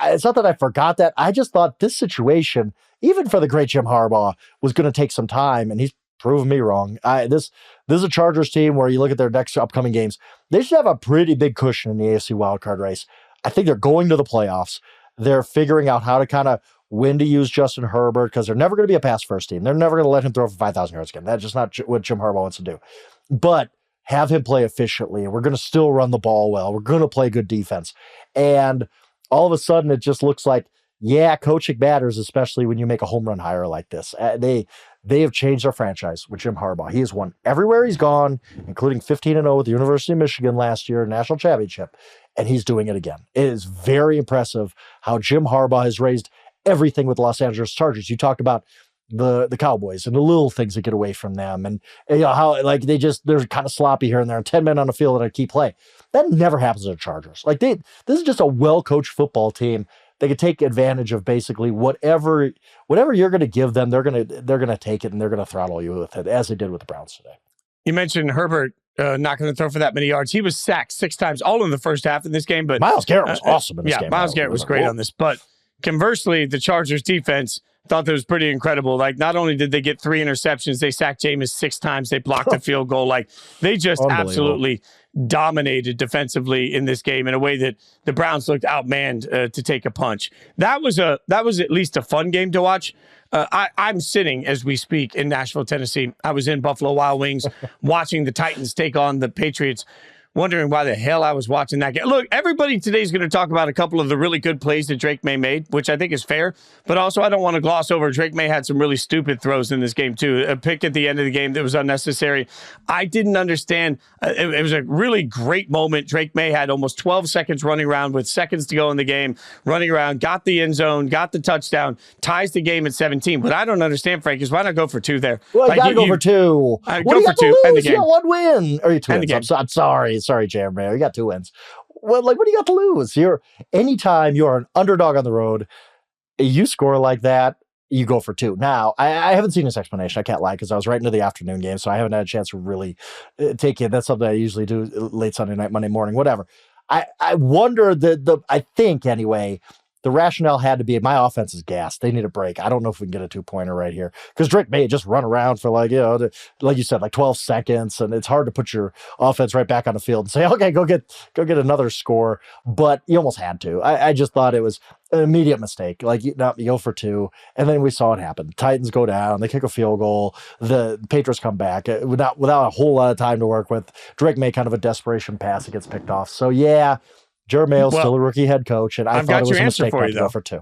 it's not that I forgot that. I just thought this situation, even for the great Jim Harbaugh, was going to take some time, and he's proven me wrong. This is a Chargers team where you look at their next upcoming games. They should have a pretty big cushion in the AFC wildcard race. I think they're going to the playoffs. They're figuring out how to kind of when to use Justin Herbert because they're never going to be a pass-first team. They're never going to let him throw for 5,000 yards again. That's just not what Jim Harbaugh wants to do. But have him play efficiently, and we're going to still run the ball well. We're going to play good defense. And all of a sudden, it just looks like, yeah, coaching matters, especially when you make a home run hire like this. They have changed their franchise with Jim Harbaugh. He has won everywhere he's gone, including 15-0 with the University of Michigan last year, national championship, and he's doing it again. It is very impressive how Jim Harbaugh has raised everything with the Los Angeles Chargers. You talked about the Cowboys and the little things that get away from them, and how like they're kind of sloppy here and there, and 10 men on the field and a key play. That never happens to the Chargers. Like this is just a well-coached football team. They can take advantage of basically whatever you're going to give them. They're going to take it and they're going to throttle you with it, as they did with the Browns today. You mentioned Herbert not going to throw for that many yards. He was sacked 6 times, all in the first half in this game. But Myles Garrett was awesome in this game. Myles Garrett was great on this. But conversely, the Chargers defense thought that was pretty incredible. Like, not only did they get 3 interceptions, they sacked Jameis 6 times. They blocked a field goal. Like, they just absolutely dominated defensively in this game in a way that the Browns looked outmanned to take a punch. That was at least a fun game to watch. I'm sitting as we speak in Nashville, Tennessee. I was in Buffalo Wild Wings watching the Titans take on the Patriots, wondering why the hell I was watching that game. Look, everybody today is going to talk about a couple of the really good plays that Drake May made, which I think is fair. But also, I don't want to gloss over Drake May had some really stupid throws in this game, too. A pick at the end of the game that was unnecessary. I didn't understand. It was a really great moment. Drake May had almost 12 seconds running around with seconds to go in the game, running around, got the end zone, got the touchdown, ties the game at 17. What I don't understand, Frank, is why not go for 2 there? Well, you got to go for 2. Go for 2. End the game. You got 1 win. Or 2 wins. I'm sorry. Sorry, Jam Mayo. You got 2 wins. Well, like, what do you got to lose? Anytime you're an underdog on the road, you score like that, you go for 2. Now, I haven't seen this explanation. I can't lie, because I was right into the afternoon game, so I haven't had a chance to really take it. That's something I usually do late Sunday night, Monday morning, whatever. I wonder I think anyway, the rationale had to be my offense is gassed. They need a break. I don't know if we can get a 2-pointer right here, because Drake may just run around for like you said, like 12 seconds, and it's hard to put your offense right back on the field and say, okay, go get another score. But you almost had to. I just thought it was an immediate mistake. Like, you go for 2, and then we saw it happen. Titans go down, they kick a field goal, the Patriots come back without a whole lot of time to work with. Drake made kind of a desperation pass that gets picked off. So yeah. Jerod Mayo's still a rookie head coach, and I thought it was a mistake not to go for 2.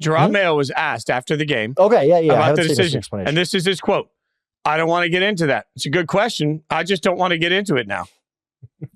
Jerod Mayo was asked after the game about the decision, and this is his quote. I don't want to get into that. It's a good question. I just don't want to get into it now. What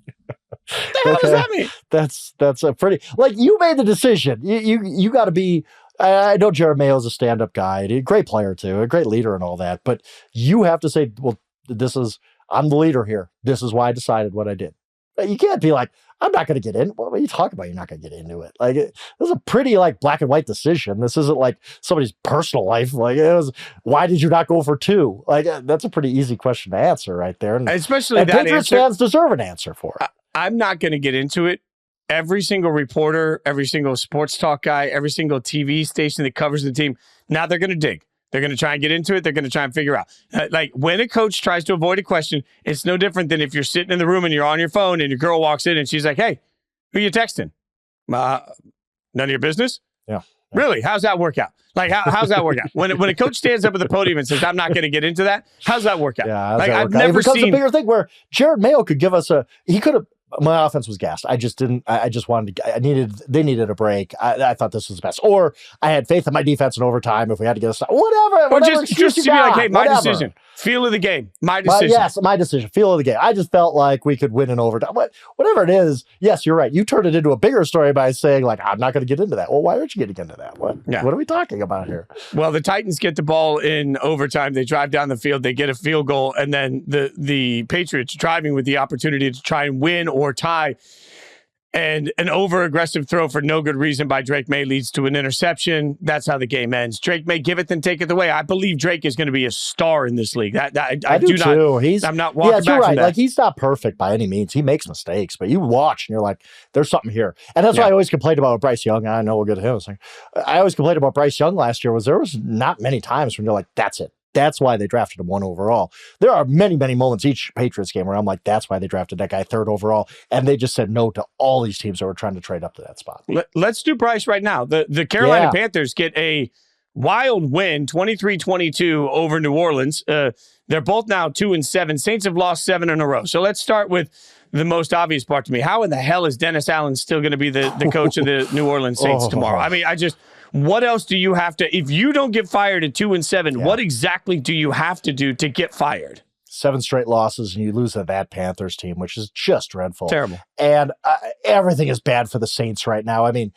the hell does that mean? That's a pretty, like, you made the decision. You got to be, I know Jerod Mayo's a stand-up guy, a great player too, a great leader and all that, but you have to say, well, I'm the leader here. This is why I decided what I did. You can't be like, I'm not going to get in. What are you talking about? You're not going to get into it. Like, this is a pretty black and white decision. This isn't like somebody's personal life. Like, it was, why did you not go for 2? Like, that's a pretty easy question to answer right there. And especially that Patriots fans deserve an answer for it. I'm not going to get into it. Every single reporter, every single sports talk guy, every single TV station that covers the team, now they're going to dig. They're going to try and get into it. They're going to try and figure out. Like, when a coach tries to avoid a question, it's no different than if you're sitting in the room and you're on your phone and your girl walks in and she's like, hey, who you texting? None of your business? Yeah. Really? How's that work out? Like, how's that work out? When a coach stands up at the podium and says, I'm not going to get into that, how's that work out? Yeah, like, I've never never seen a bigger thing where Jerod Mayo could give us he could have. My offense was gassed. I just didn't. I just wanted to. They needed a break. I thought this was the best. Or I had faith in my defense in overtime. If we had to get a stop, whatever. Or just to be like, hey, my decision, feel of the game, my decision. Yes, my decision, feel of the game. I just felt like we could win in overtime. Whatever it is. Yes, you're right. You turned it into a bigger story by saying, like, I'm not going to get into that. Well, why aren't you getting into that? What are we talking about here? Well, the Titans get the ball in overtime. They drive down the field. They get a field goal, and then the Patriots driving with the opportunity to try and win or tie. And an over-aggressive throw for no good reason by Drake May leads to an interception. That's how the game ends. Drake may give it, then take it away. I believe Drake is going to be a star in this league. I do too. I'm not walking back from that. Like, he's not perfect by any means. He makes mistakes, but you watch and you're like, there's something here. And that's why I always complained about Bryce Young. I know we'll get to him. I always complained about Bryce Young last year there was not many times when you're like, that's it. That's why they drafted him 1 overall. There are many, many moments each Patriots game where I'm like, that's why they drafted that guy 3rd overall. And they just said no to all these teams that were trying to trade up to that spot. Let's do Bryce right now. The Carolina Panthers get a wild win, 23-22 over New Orleans. They're both now 2-7. Saints have lost 7 in a row. So let's start with the most obvious part to me. How in the hell is Dennis Allen still going to be the coach of the New Orleans Saints tomorrow? I mean, what else do you have to, if you don't get fired at 2-7, what exactly do you have to do to get fired? 7 straight losses, and you lose to that Panthers team, which is just dreadful. Terrible. And everything is bad for the Saints right now. I mean,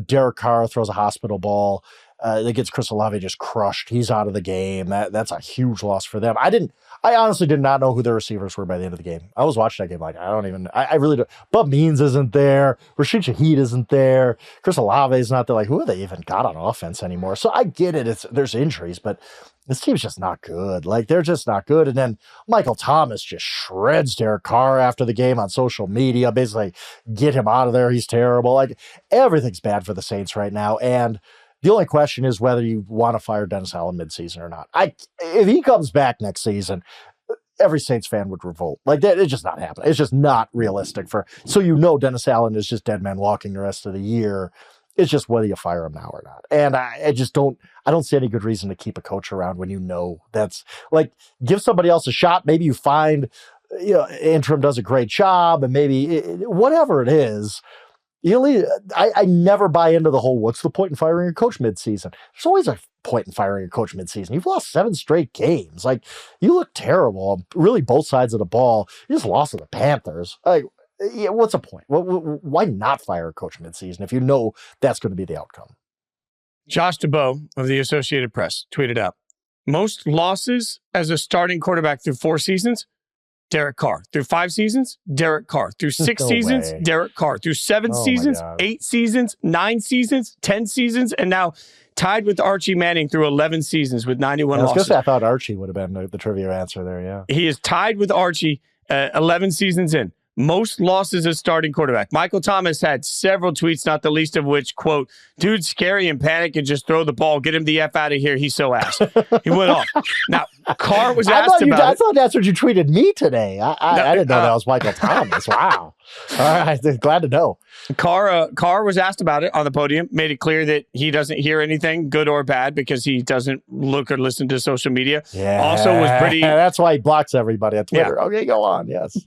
Derek Carr throws a hospital ball. That gets Chris Olave just crushed. He's out of the game. That's a huge loss for them. I honestly did not know who their receivers were by the end of the game. I was watching that game like, I really don't. Bub Means isn't there. Rashid Shaheed isn't there. Chris Olave is not there. Like, who have they even got on offense anymore? So I get it. There's injuries, but this team's just not good. Like, they're just not good. And then Michael Thomas just shreds Derek Carr after the game on social media, basically get him out of there. He's terrible. Like, everything's bad for the Saints right now. And The only question is whether you want to fire Dennis Allen midseason or not. If he comes back next season, every Saints fan would revolt. Like that, it's just not happening. It's just not realistic so Dennis Allen is just dead man walking the rest of the year. It's just whether you fire him now or not. And I don't see any good reason to keep a coach around when that's like, give somebody else a shot. Maybe you find, interim does a great job and maybe whatever it is. I never buy into the whole, what's the point in firing a coach midseason? There's always a point in firing a coach midseason. You've lost 7 straight games. Like, you look terrible. Really, both sides of the ball. You just lost to the Panthers. Like, what's the point? Why not fire a coach midseason if you know that's going to be the outcome? Josh DeBow of the Associated Press tweeted out, most losses as a starting quarterback through 4 seasons, Derek Carr. Through 5 seasons, Derek Carr. Through 6 seasons, Derek Carr. Through 7 seasons, 8 seasons, 9 seasons, 10 seasons, and now tied with Archie Manning through 11 seasons with 91 losses. I was going to say, I thought Archie would have been the trivia answer there, yeah. He is tied with Archie 11 seasons in. Most losses as starting quarterback. Michael Thomas had several tweets, not the least of which, quote, dude's scary and panic and just throw the ball. Get him the F out of here. He's so ass. He went off. Now, Carr was asked about I thought that's what you tweeted me today. I didn't know that was Michael Thomas. Wow. All right. Glad to know. Carr was asked about it on the podium, made it clear that he doesn't hear anything, good or bad, because he doesn't look or listen to social media. Yeah. Also was pretty... That's why he blocks everybody on Twitter. Yeah. Okay, go on. Yes.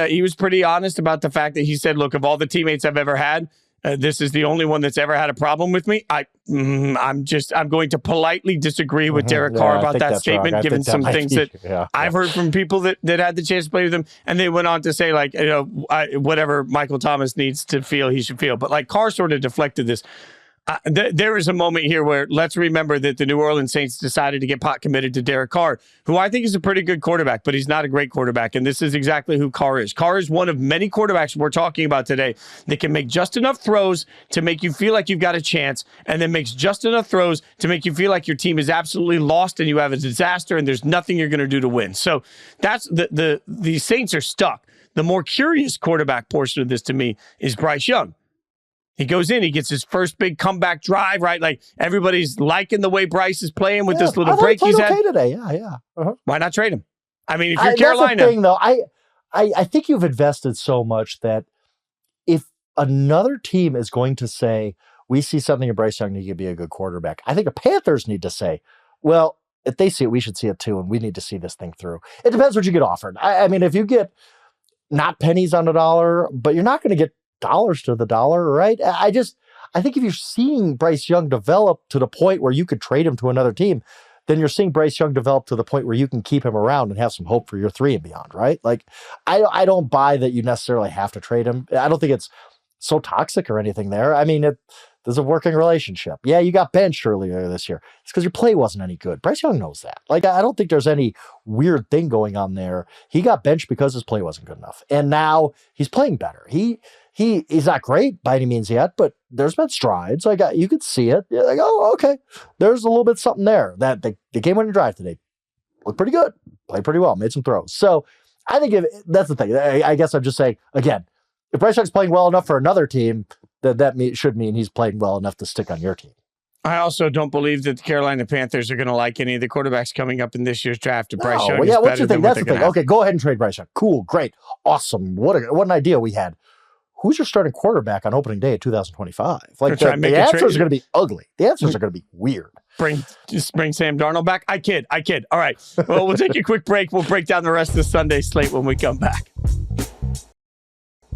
He was pretty honest about the fact that he said, look, of all the teammates I've ever had, this is the only one that's ever had a problem with me. I'm going to politely disagree with Derek Carr about that statement, given some things that I've heard from people that had the chance to play with him. And they went on to say, like, whatever Michael Thomas needs to feel, he should feel. But like Carr sort of deflected this. There is a moment here where let's remember that the New Orleans Saints decided to get pot committed to Derek Carr, who I think is a pretty good quarterback, but he's not a great quarterback. And this is exactly who Carr is. Carr is one of many quarterbacks we're talking about today that can make just enough throws to make you feel like you've got a chance, and then makes just enough throws to make you feel like your team is absolutely lost and you have a disaster and there's nothing you're going to do to win. So that's the Saints are stuck. The more curious quarterback portion of this to me is Bryce Young. He goes in, he gets his first big comeback drive, right? Like, everybody's liking the way Bryce is playing with this little break he's had. Okay today. Yeah. Uh-huh. Why not trade him? I mean, if you're Carolina... That's the thing, though. I think you've invested so much that if another team is going to say, we see something in Bryce Young, he could be a good quarterback, I think the Panthers need to say, well, if they see it, we should see it too, and we need to see this thing through. It depends what you get offered. I mean, if you get not pennies on the dollar, but you're not going to get dollars to the dollar, right? I think if you're seeing Bryce Young develop to the point where you could trade him to another team, then you're seeing Bryce Young develop to the point where you can keep him around and have some hope for your 3 and beyond, right? Like, I don't buy that you necessarily have to trade him. I don't think it's so toxic or anything there. I mean, there's a working relationship. Yeah, you got benched earlier this year. It's because your play wasn't any good. Bryce Young knows that. Like, I don't think there's any weird thing going on there. He got benched because his play wasn't good enough. And now he's playing better. He's not great by any means yet, but there's been strides. Like, you could see it. You're like, oh, okay. There's a little bit something there. That the game-winning drive today looked pretty good. Played pretty well. Made some throws. So I think that's the thing. I guess I'm just saying, again, if Bryce Young's playing well enough for another team, that should mean he's playing well enough to stick on your team. I also don't believe that the Carolina Panthers are going to like any of the quarterbacks coming up in this year's draft. Bryce Young is what's better the thing? than That's the thing. Okay, go ahead and trade Bryce Young. Cool, great, awesome. What an idea we had. Who's your starting quarterback on opening day of 2025? Like, the answers are going to be ugly. The answers are going to be weird. Just bring Sam Darnold back. I kid. All right. Well, we'll take a quick break. We'll break down the rest of the Sunday slate when we come back.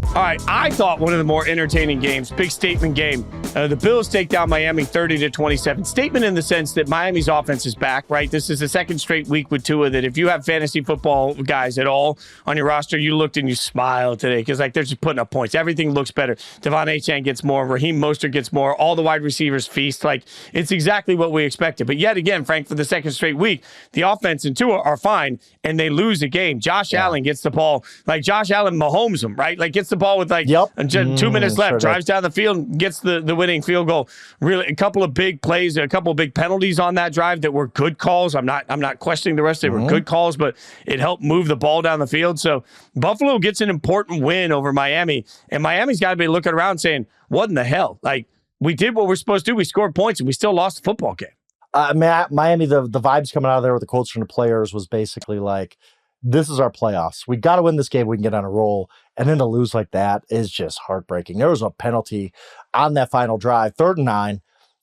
All right, I thought one of the more entertaining games, big statement game. The Bills take down Miami 30-27. Statement in the sense that Miami's offense is back, right? This is the second straight week with Tua that if you have fantasy football guys at all on your roster, you looked and you smiled today because, like, they're just putting up points. Everything looks better. Devon Achane gets more. Raheem Mostert gets more. All the wide receivers feast. Like, it's exactly what we expected. But yet again, Frank, for the second straight week, the offense and Tua are fine, and they lose a game. Josh Allen gets the ball. Like, Josh Allen Mahomes them, right? Like, gets the ball with, like, 2 minutes left, drives down the field, gets the winning field goal. Really, a couple of big plays, a couple of big penalties on that drive that were good calls. I'm not questioning the rest. They were good calls, but it helped move the ball down the field. So Buffalo gets an important win over Miami, and Miami's got to be looking around saying, what in the hell? Like, we did what we're supposed to do. We scored points, and we still lost the football game. Miami, the vibes coming out of there with the coach and the players was basically like, this is our playoffs. We got to win this game. We can get on a roll. And then to lose like that is just heartbreaking. There was a penalty on that final drive, 3rd and 9.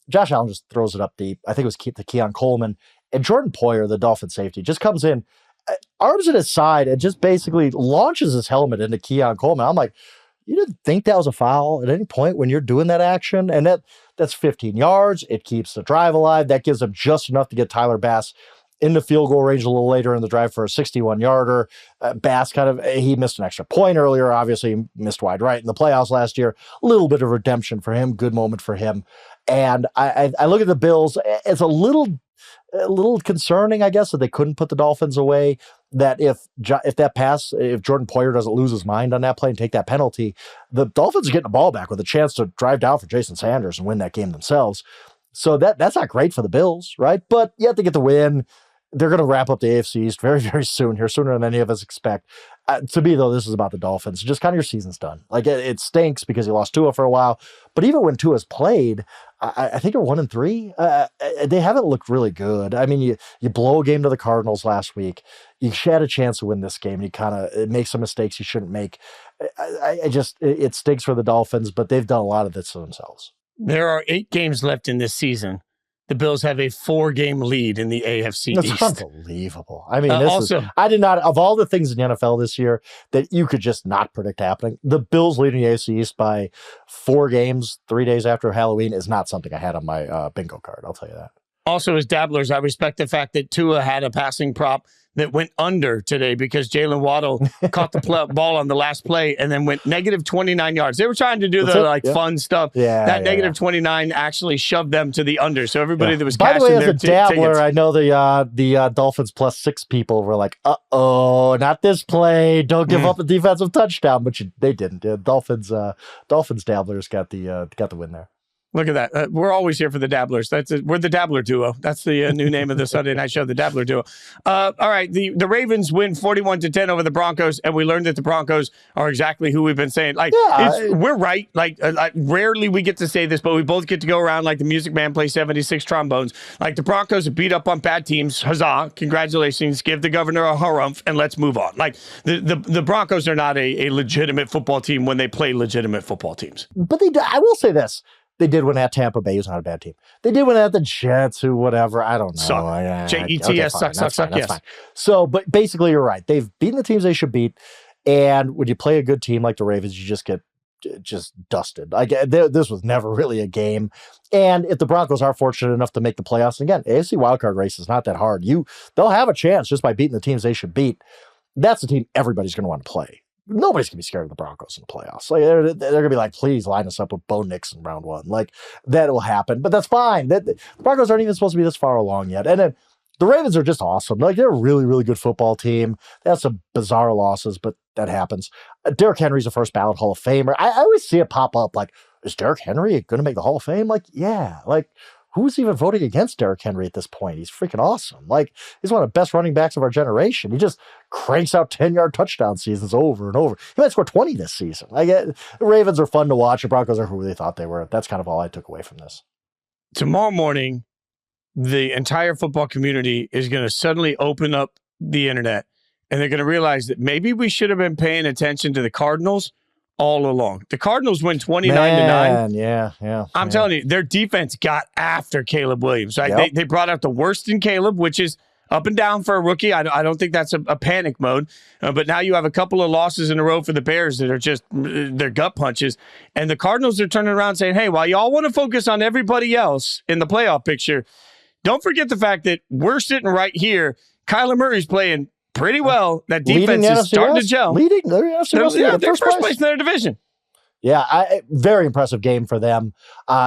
Josh Allen just throws it up deep. I think it was to Keon Coleman. And Jordan Poyer, the Dolphin safety, just comes in, arms at his side, and just basically launches his helmet into Keon Coleman. I'm like, you didn't think that was a foul at any point when you're doing that action? And that's 15 yards. It keeps the drive alive. That gives them just enough to get Tyler Bass in the field goal range a little later in the drive for a 61-yarder. Bass he missed an extra point earlier. Obviously, he missed wide right in the playoffs last year. A little bit of redemption for him. Good moment for him. And I look at the Bills. It's a little concerning, I guess, that they couldn't put the Dolphins away. That if Jordan Poyer doesn't lose his mind on that play and take that penalty, the Dolphins are getting the ball back with a chance to drive down for Jason Sanders and win that game themselves. So that's not great for the Bills, right? But you have to get the win. They're going to wrap up the AFC East very, very soon here, sooner than any of us expect. To me, though, this is about the Dolphins. Just kind of your season's done. Like, it stinks because you lost Tua for a while. But even when Tua's played, I think they're 1-3. They haven't looked really good. I mean, you blow a game to the Cardinals last week. You had a chance to win this game. You kind of make some mistakes you shouldn't make. It stinks for the Dolphins, but they've done a lot of this to themselves. There are 8 games left in this season. The Bills have a 4-game lead in the AFC That's East. That's unbelievable. I mean, I did not, of all the things in the NFL this year that you could just not predict happening, the Bills leading the AFC East by 4 games 3 days after Halloween is not something I had on my bingo card. I'll tell you that. Also, as dabblers, I respect the fact that Tua had a passing prop that went under today because Jalen Waddle caught the ball on the last play and then went negative 29 yards. They were trying to do fun stuff. That negative 29 actually shoved them to the under. So everybody that was cashing their tickets. By the way, as a dabbler, I know the Dolphins +6 people were like, uh-oh, not this play. Don't give up a defensive touchdown. But they didn't. Dolphins dabblers got the win there. Look at that. We're always here for the dabblers. We're the Dabbler Duo. That's the new name of the Sunday night show, the Dabbler Duo. All right. The Ravens win 41-10 over the Broncos, and we learned that the Broncos are exactly who we've been saying. We're right. Rarely we get to say this, but we both get to go around like the Music Man plays 76 trombones. Like the Broncos have beat up on bad teams. Huzzah. Congratulations. Give the governor a harumph, and let's move on. Like the Broncos are not a legitimate football team when they play legitimate football teams. But I will say this. They did win at Tampa Bay. Who's not a bad team. They did win at the Jets, who whatever. I don't know. Suck. Jets suck. That's fine. So, but basically, you're right. They've beaten the teams they should beat. And when you play a good team like the Ravens, you just get dusted. This was never really a game. And if the Broncos are fortunate enough to make the playoffs, and again, AFC wildcard race is not that hard. They'll have a chance just by beating the teams they should beat. That's the team everybody's going to want to play. Nobody's going to be scared of the Broncos in the playoffs. Like they're going to be like, please line us up with Bo Nix in round 1. Like that will happen, but that's fine. The Broncos aren't even supposed to be this far along yet. And then the Ravens are just awesome. Like they're a really, really good football team. They have some bizarre losses, but that happens. Derrick Henry's a first ballot Hall of Famer. I always see it pop up. Like, is Derrick Henry going to make the Hall of Fame? Like, yeah. Like, who's even voting against Derrick Henry at this point? He's freaking awesome. Like, he's one of the best running backs of our generation. He just cranks out 10-yard touchdown seasons over and over. He might score 20 this season. The Ravens are fun to watch. The Broncos are who they thought they were. That's kind of all I took away from this. Tomorrow morning, the entire football community is going to suddenly open up the internet, and they're going to realize that maybe we should have been paying attention to the Cardinals all along. The Cardinals win 29-9. Yeah. I'm telling you, their defense got after Caleb Williams. Right? Yep. They brought out the worst in Caleb, which is up and down for a rookie. I don't think that's a panic mode. But now you have a couple of losses in a row for the Bears that are just their gut punches. And the Cardinals are turning around saying, hey, while y'all want to focus on everybody else in the playoff picture, don't forget the fact that we're sitting right here. Kyler Murray's playing pretty well. That defense is starting to gel. They're first place in their division. Yeah, very impressive game for them.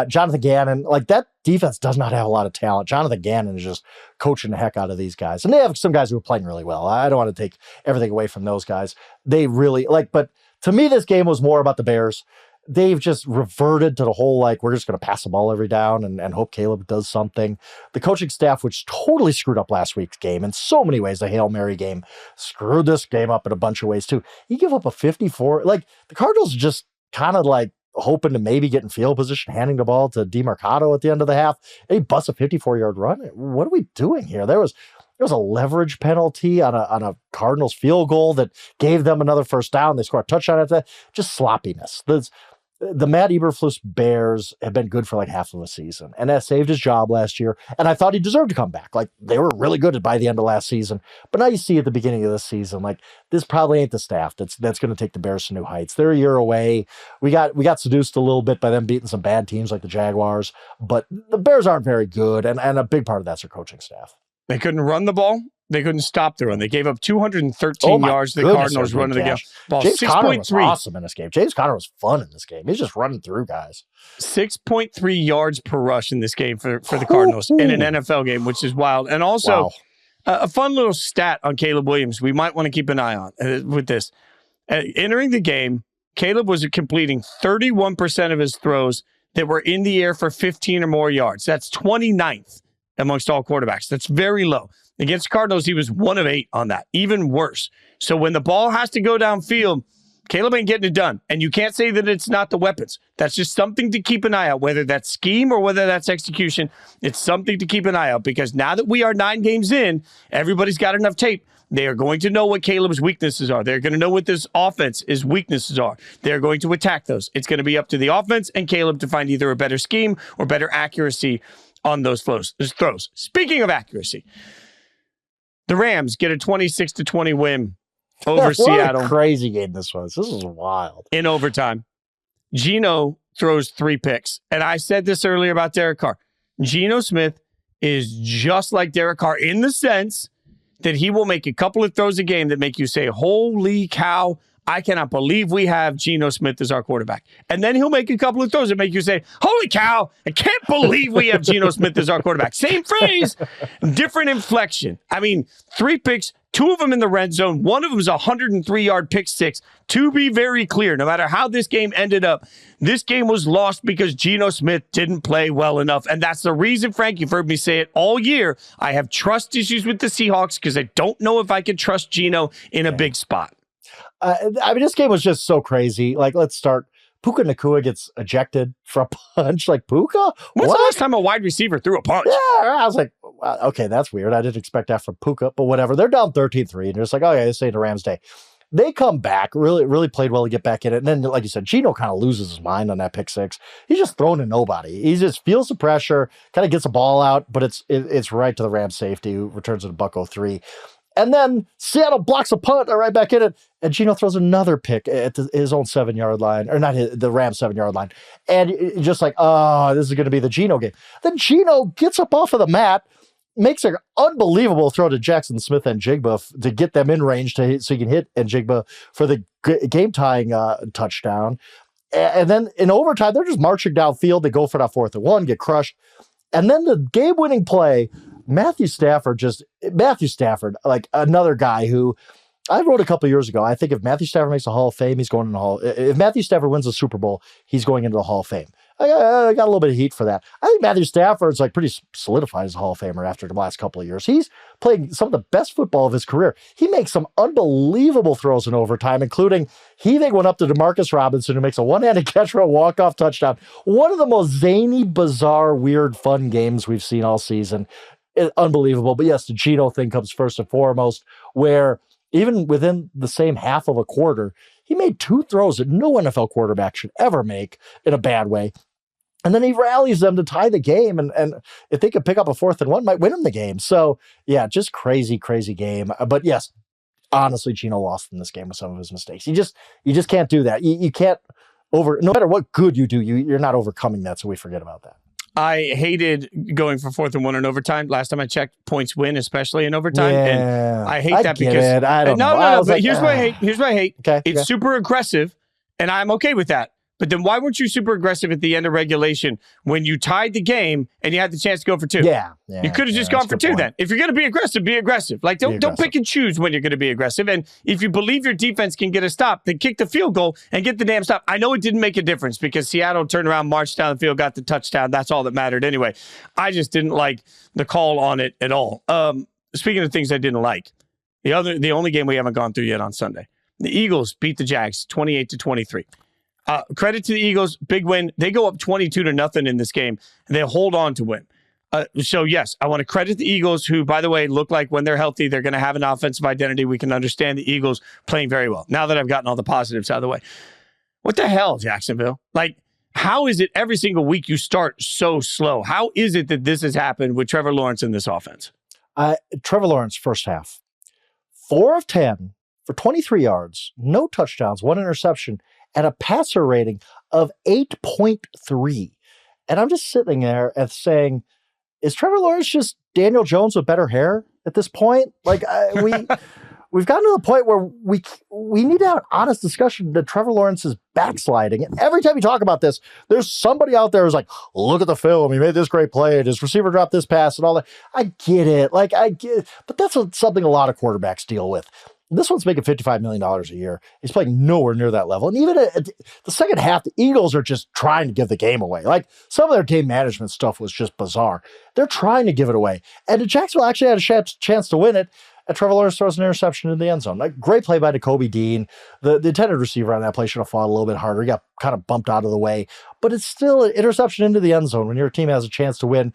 Jonathan Gannon, like that defense does not have a lot of talent. Jonathan Gannon is just coaching the heck out of these guys. And they have some guys who are playing really well. I don't want to take everything away from those guys. They really, but to me, this game was more about the Bears. They've just reverted to the whole, we're just going to pass the ball every down and hope Caleb does something. The coaching staff, which totally screwed up last week's game in so many ways, the Hail Mary game, screwed this game up in a bunch of ways too. You give up a 54, the Cardinals just kind of hoping to maybe get in field position, handing the ball to DeMarcado at the end of the half. And he busts a 54-yard run. What are we doing here? There was a leverage penalty on a Cardinals field goal that gave them another first down. They scored a touchdown after that. Just sloppiness. The Matt Eberflus Bears have been good for like half of a season, and that saved his job last year. And I thought he deserved to come back. Like, they were really good by the end of last season. But now you see at the beginning of this season, like, this probably ain't the staff that's going to take the Bears to new heights. They're a year away. We got seduced a little bit by them beating some bad teams like the Jaguars, but the Bears aren't very good, and a big part of that's their coaching staff. They couldn't run the ball. They couldn't stop the run. They gave up 213 yards to the Cardinals running the game. Ball, James Conner was awesome in this game. James Conner was fun in this game. He's just running through guys. 6.3 yards per rush in this game for the Cardinals in an NFL game, which is wild. And also, a fun little stat on Caleb Williams we might want to keep an eye on with this. Entering the game, Caleb was completing 31% of his throws that were in the air for 15 or more yards. That's 29th amongst all quarterbacks. That's very low. Against Cardinals, he was 1 of 8 on that. Even worse. So when the ball has to go downfield, Caleb ain't getting it done. And you can't say that it's not the weapons. That's just something to keep an eye out, whether that's scheme or whether that's execution. It's something to keep an eye out, because now that we are 9 games in, everybody's got enough tape. They are going to know what Caleb's weaknesses are. They're going to know what this offense's weaknesses are. They're going to attack those. It's going to be up to the offense and Caleb to find either a better scheme or better accuracy on those throws. Speaking of accuracy, the Rams get a 26-20 win over Seattle. What a crazy game this was. This was wild. In overtime. Geno throws 3 picks. And I said this earlier about Derek Carr. Geno Smith is just like Derek Carr in the sense that he will make a couple of throws a game that make you say, holy cow, I cannot believe we have Geno Smith as our quarterback. And then he'll make a couple of throws that make you say, holy cow, I can't believe we have Geno Smith as our quarterback. Same phrase, different inflection. I mean, 3 picks, 2 of them in the red zone. One of them is a 103-yard pick six. To be very clear, no matter how this game ended up, this game was lost because Geno Smith didn't play well enough. And that's the reason, Frank, you've heard me say it all year. I have trust issues with the Seahawks because I don't know if I can trust Geno in a big spot. I mean, this game was just so crazy. Like, let's start. Puka Nacua gets ejected for a punch. Like, Puka? When's the last time a wide receiver threw a punch? Yeah, I was like, okay, that's weird. I didn't expect that from Puka, but whatever. They're down 13-3, and you're just like, okay, this ain't a Rams day. They come back, really played well to get back in it. And then, like you said, Geno kind of loses his mind on that pick six. He's just thrown to nobody. He just feels the pressure, kind of gets the ball out, but it's right to the Rams safety, who returns it to Bucko 3. And then Seattle blocks a punt right back in it, and Geno throws another pick at his own 7-yard line, or not the Rams 7-yard line. And just like, oh, this is going to be the Geno game. Then Geno gets up off of the mat, makes an unbelievable throw to Jackson Smith and Jigba to get them in range so he can hit and Jigba for the game-tying touchdown. And then in overtime, they're just marching downfield. They go for that 4th and 1, get crushed. And then the game-winning play, Matthew Stafford, like another guy who I wrote a couple of years ago. I think if Matthew Stafford makes the Hall of Fame, he's going in the Hall. If Matthew Stafford wins the Super Bowl, he's going into the Hall of Fame. I got a little bit of heat for that. I think Matthew Stafford's like pretty solidified as a Hall of Famer after the last couple of years. He's playing some of the best football of his career. He makes some unbelievable throws in overtime, including heaving one up to Demarcus Robinson, who makes a one-handed catch for a walk-off touchdown. One of the most zany, bizarre, weird, fun games we've seen all season. Unbelievable. But yes, the Geno thing comes first and foremost, where even within the same half of a quarter, he made 2 throws that no NFL quarterback should ever make in a bad way. And then he rallies them to tie the game. And if they could pick up a 4th and 1, might win him the game. So yeah, just crazy, crazy game. But yes, honestly, Geno lost in this game with some of his mistakes. You just can't do that. You can't no matter what good you do, you're not overcoming that. So we forget about that. I hated going for 4th and 1 in overtime. Last time I checked, points win, especially in overtime. Yeah, and I hate that because I don't know. No, but here's what I hate. Here's what I hate. Okay, it's super aggressive, and I'm okay with that. But then why weren't you super aggressive at the end of regulation when you tied the game and you had the chance to go for 2? Yeah. You could have just gone for 2 then. If you're going to be aggressive, be aggressive. Like, don't pick and choose when you're going to be aggressive. And if you believe your defense can get a stop, then kick the field goal and get the damn stop. I know it didn't make a difference because Seattle turned around, marched down the field, got the touchdown. That's all that mattered anyway. I just didn't like the call on it at all. Speaking of things I didn't like, the only game we haven't gone through yet on Sunday, the Eagles beat the Jags 28-23. Credit to the Eagles, big win. They go up 22-0 in this game, and they hold on to win. So, yes, I want to credit the Eagles, who, by the way, look like when they're healthy, they're going to have an offensive identity. We can understand the Eagles playing very well. Now that I've gotten all the positives out of the way. What the hell, Jacksonville? Like, how is it every single week you start so slow? How is it that this has happened with Trevor Lawrence in this offense? Trevor Lawrence, first half, 4 of 10 for 23 yards, no touchdowns, 1 interception, and a passer rating of 8.3. And I'm just sitting there and saying, is Trevor Lawrence just Daniel Jones with better hair at this point? Like, we've gotten to the point where we need to have an honest discussion that Trevor Lawrence is backsliding. And every time you talk about this, there's somebody out there who's like, look at the film. He made this great play. His receiver dropped this pass and all that. I get it. But that's something a lot of quarterbacks deal with. This one's making $55 million a year. He's playing nowhere near that level. And even at the second half, the Eagles are just trying to give the game away. Like, some of their game management stuff was just bizarre. They're trying to give it away. And Jacksonville actually had a chance to win it. And Trevor Lawrence throws an interception in the end zone. Like, great play by Nakobe Dean. The intended receiver on that play should have fought a little bit harder. He got kind of bumped out of the way. But it's still an interception into the end zone when your team has a chance to win.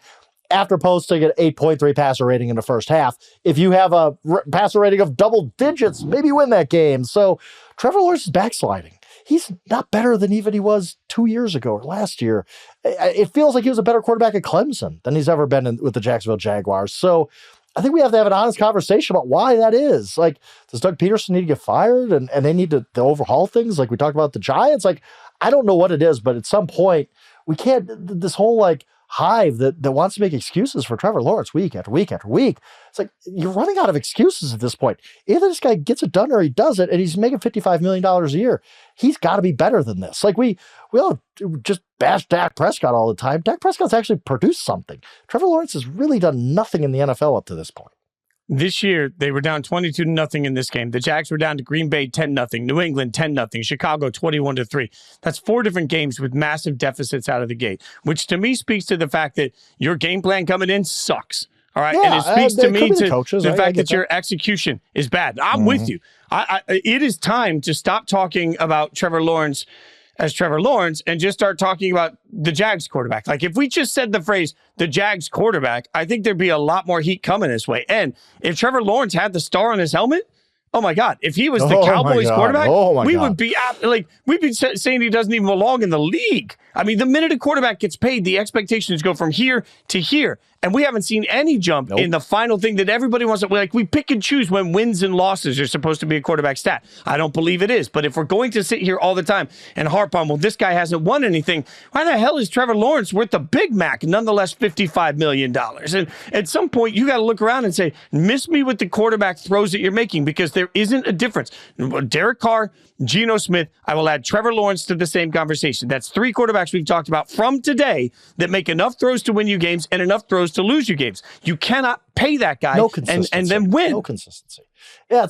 After posting an 8.3 passer rating in the first half, if you have a passer rating of double digits, maybe you win that game. So Trevor Lawrence is backsliding. He's not better than even he was 2 years ago or last year. It feels like he was a better quarterback at Clemson than he's ever been with the Jacksonville Jaguars. So I think we have to have an honest conversation about why that is. Like, does Doug Peterson need to get fired and they need to overhaul things like we talked about the Giants? Like, I don't know what it is, but at some point we can't, this whole like hive that wants to make excuses for Trevor Lawrence week after week after week. It's like, you're running out of excuses at this point. Either this guy gets it done or he doesn't, and he's making $55 million a year. He's got to be better than this. Like, we all just bash Dak Prescott all the time. Dak Prescott's actually produced something. Trevor Lawrence has really done nothing in the NFL up to this point. This year, they were down 22-0 in this game. The Jags were down to Green Bay 10-0, New England 10-0, Chicago 21-3. That's 4 different games with massive deficits out of the gate, which to me speaks to the fact that your game plan coming in sucks. All right. Yeah, and it speaks to me to coaches, the fact that your execution is bad. I'm with you. It is time to stop talking about Trevor Lawrence as Trevor Lawrence and just start talking about the Jags quarterback. Like, if we just said the phrase, the Jags quarterback, I think there'd be a lot more heat coming this way. And if Trevor Lawrence had the star on his helmet, oh my God, if he was the Cowboys quarterback, we would be we'd be saying he doesn't even belong in the league. I mean, the minute a quarterback gets paid, the expectations go from here to here. And we haven't seen any jump in the final thing that everybody wants to, like, we pick and choose when wins and losses are supposed to be a quarterback stat. I don't believe it is. But if we're going to sit here all the time and harp on, well, this guy hasn't won anything, why the hell is Trevor Lawrence worth the Big Mac, nonetheless $55 million? And at some point, you got to look around and say, miss me with the quarterback throws that you're making, because there isn't a difference. Derek Carr, Geno Smith, I will add Trevor Lawrence to the same conversation. That's 3 quarterbacks we've talked about from today that make enough throws to win you games and enough throws to lose you games. You cannot pay that guy and then win. No consistency. Yeah,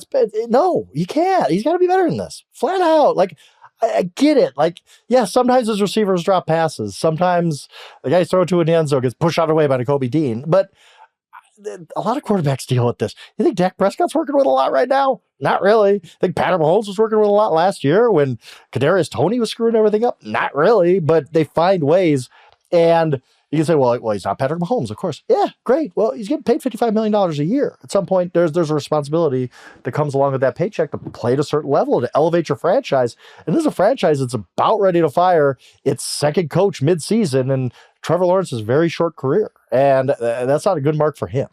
no, you can't. He's got to be better than this. Flat out. Like, I get it. Like, yeah, sometimes his receivers drop passes. Sometimes the guy throw to an end zone gets pushed out of the way by Nakobe Dean. But a lot of quarterbacks deal with this. You think Dak Prescott's working with a lot right now? Not really. I think Patrick Mahomes was working with a lot last year when Kadarius Toney was screwing everything up. Not really, but they find ways. And you can say, well, he's not Patrick Mahomes, of course. Yeah, great. Well, he's getting paid $55 million a year. At some point, there's a responsibility that comes along with that paycheck to play at a certain level, to elevate your franchise. And this is a franchise that's about ready to fire its second coach midseason, and Trevor Lawrence's very short career. And that's not a good mark for him.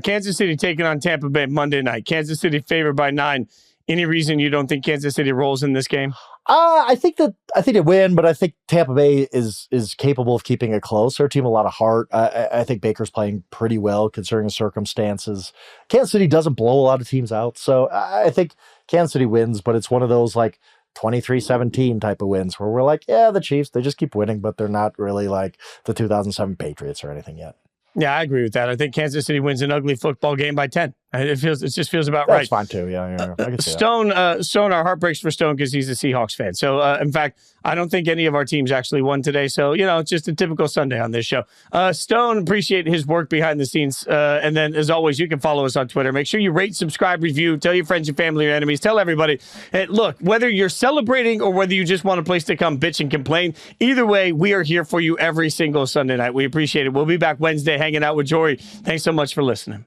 Kansas City taking on Tampa Bay Monday night. Kansas City favored by 9. Any reason you don't think Kansas City rolls in this game? I think they win, but I think Tampa Bay is capable of keeping it close. Their team a lot of heart. I think Baker's playing pretty well considering the circumstances. Kansas City doesn't blow a lot of teams out, so I think Kansas City wins, but it's one of those like 23-17 type of wins where we're like, yeah, the Chiefs, they just keep winning, but they're not really like the 2007 Patriots or anything yet. Yeah, I agree with that. I think Kansas City wins an ugly football game by 10. It just feels about That's right. fine too. Yeah. I can see Stone, our heart breaks for Stone because he's a Seahawks fan. So, in fact, I don't think any of our teams actually won today. So, it's just a typical Sunday on this show. Stone, appreciate his work behind the scenes. And then, as always, you can follow us on Twitter. Make sure you rate, subscribe, review, tell your friends, your family, your enemies, tell everybody. And look, whether you're celebrating or whether you just want a place to come bitch and complain, either way, we are here for you every single Sunday night. We appreciate it. We'll be back Wednesday hanging out with Jory. Thanks so much for listening.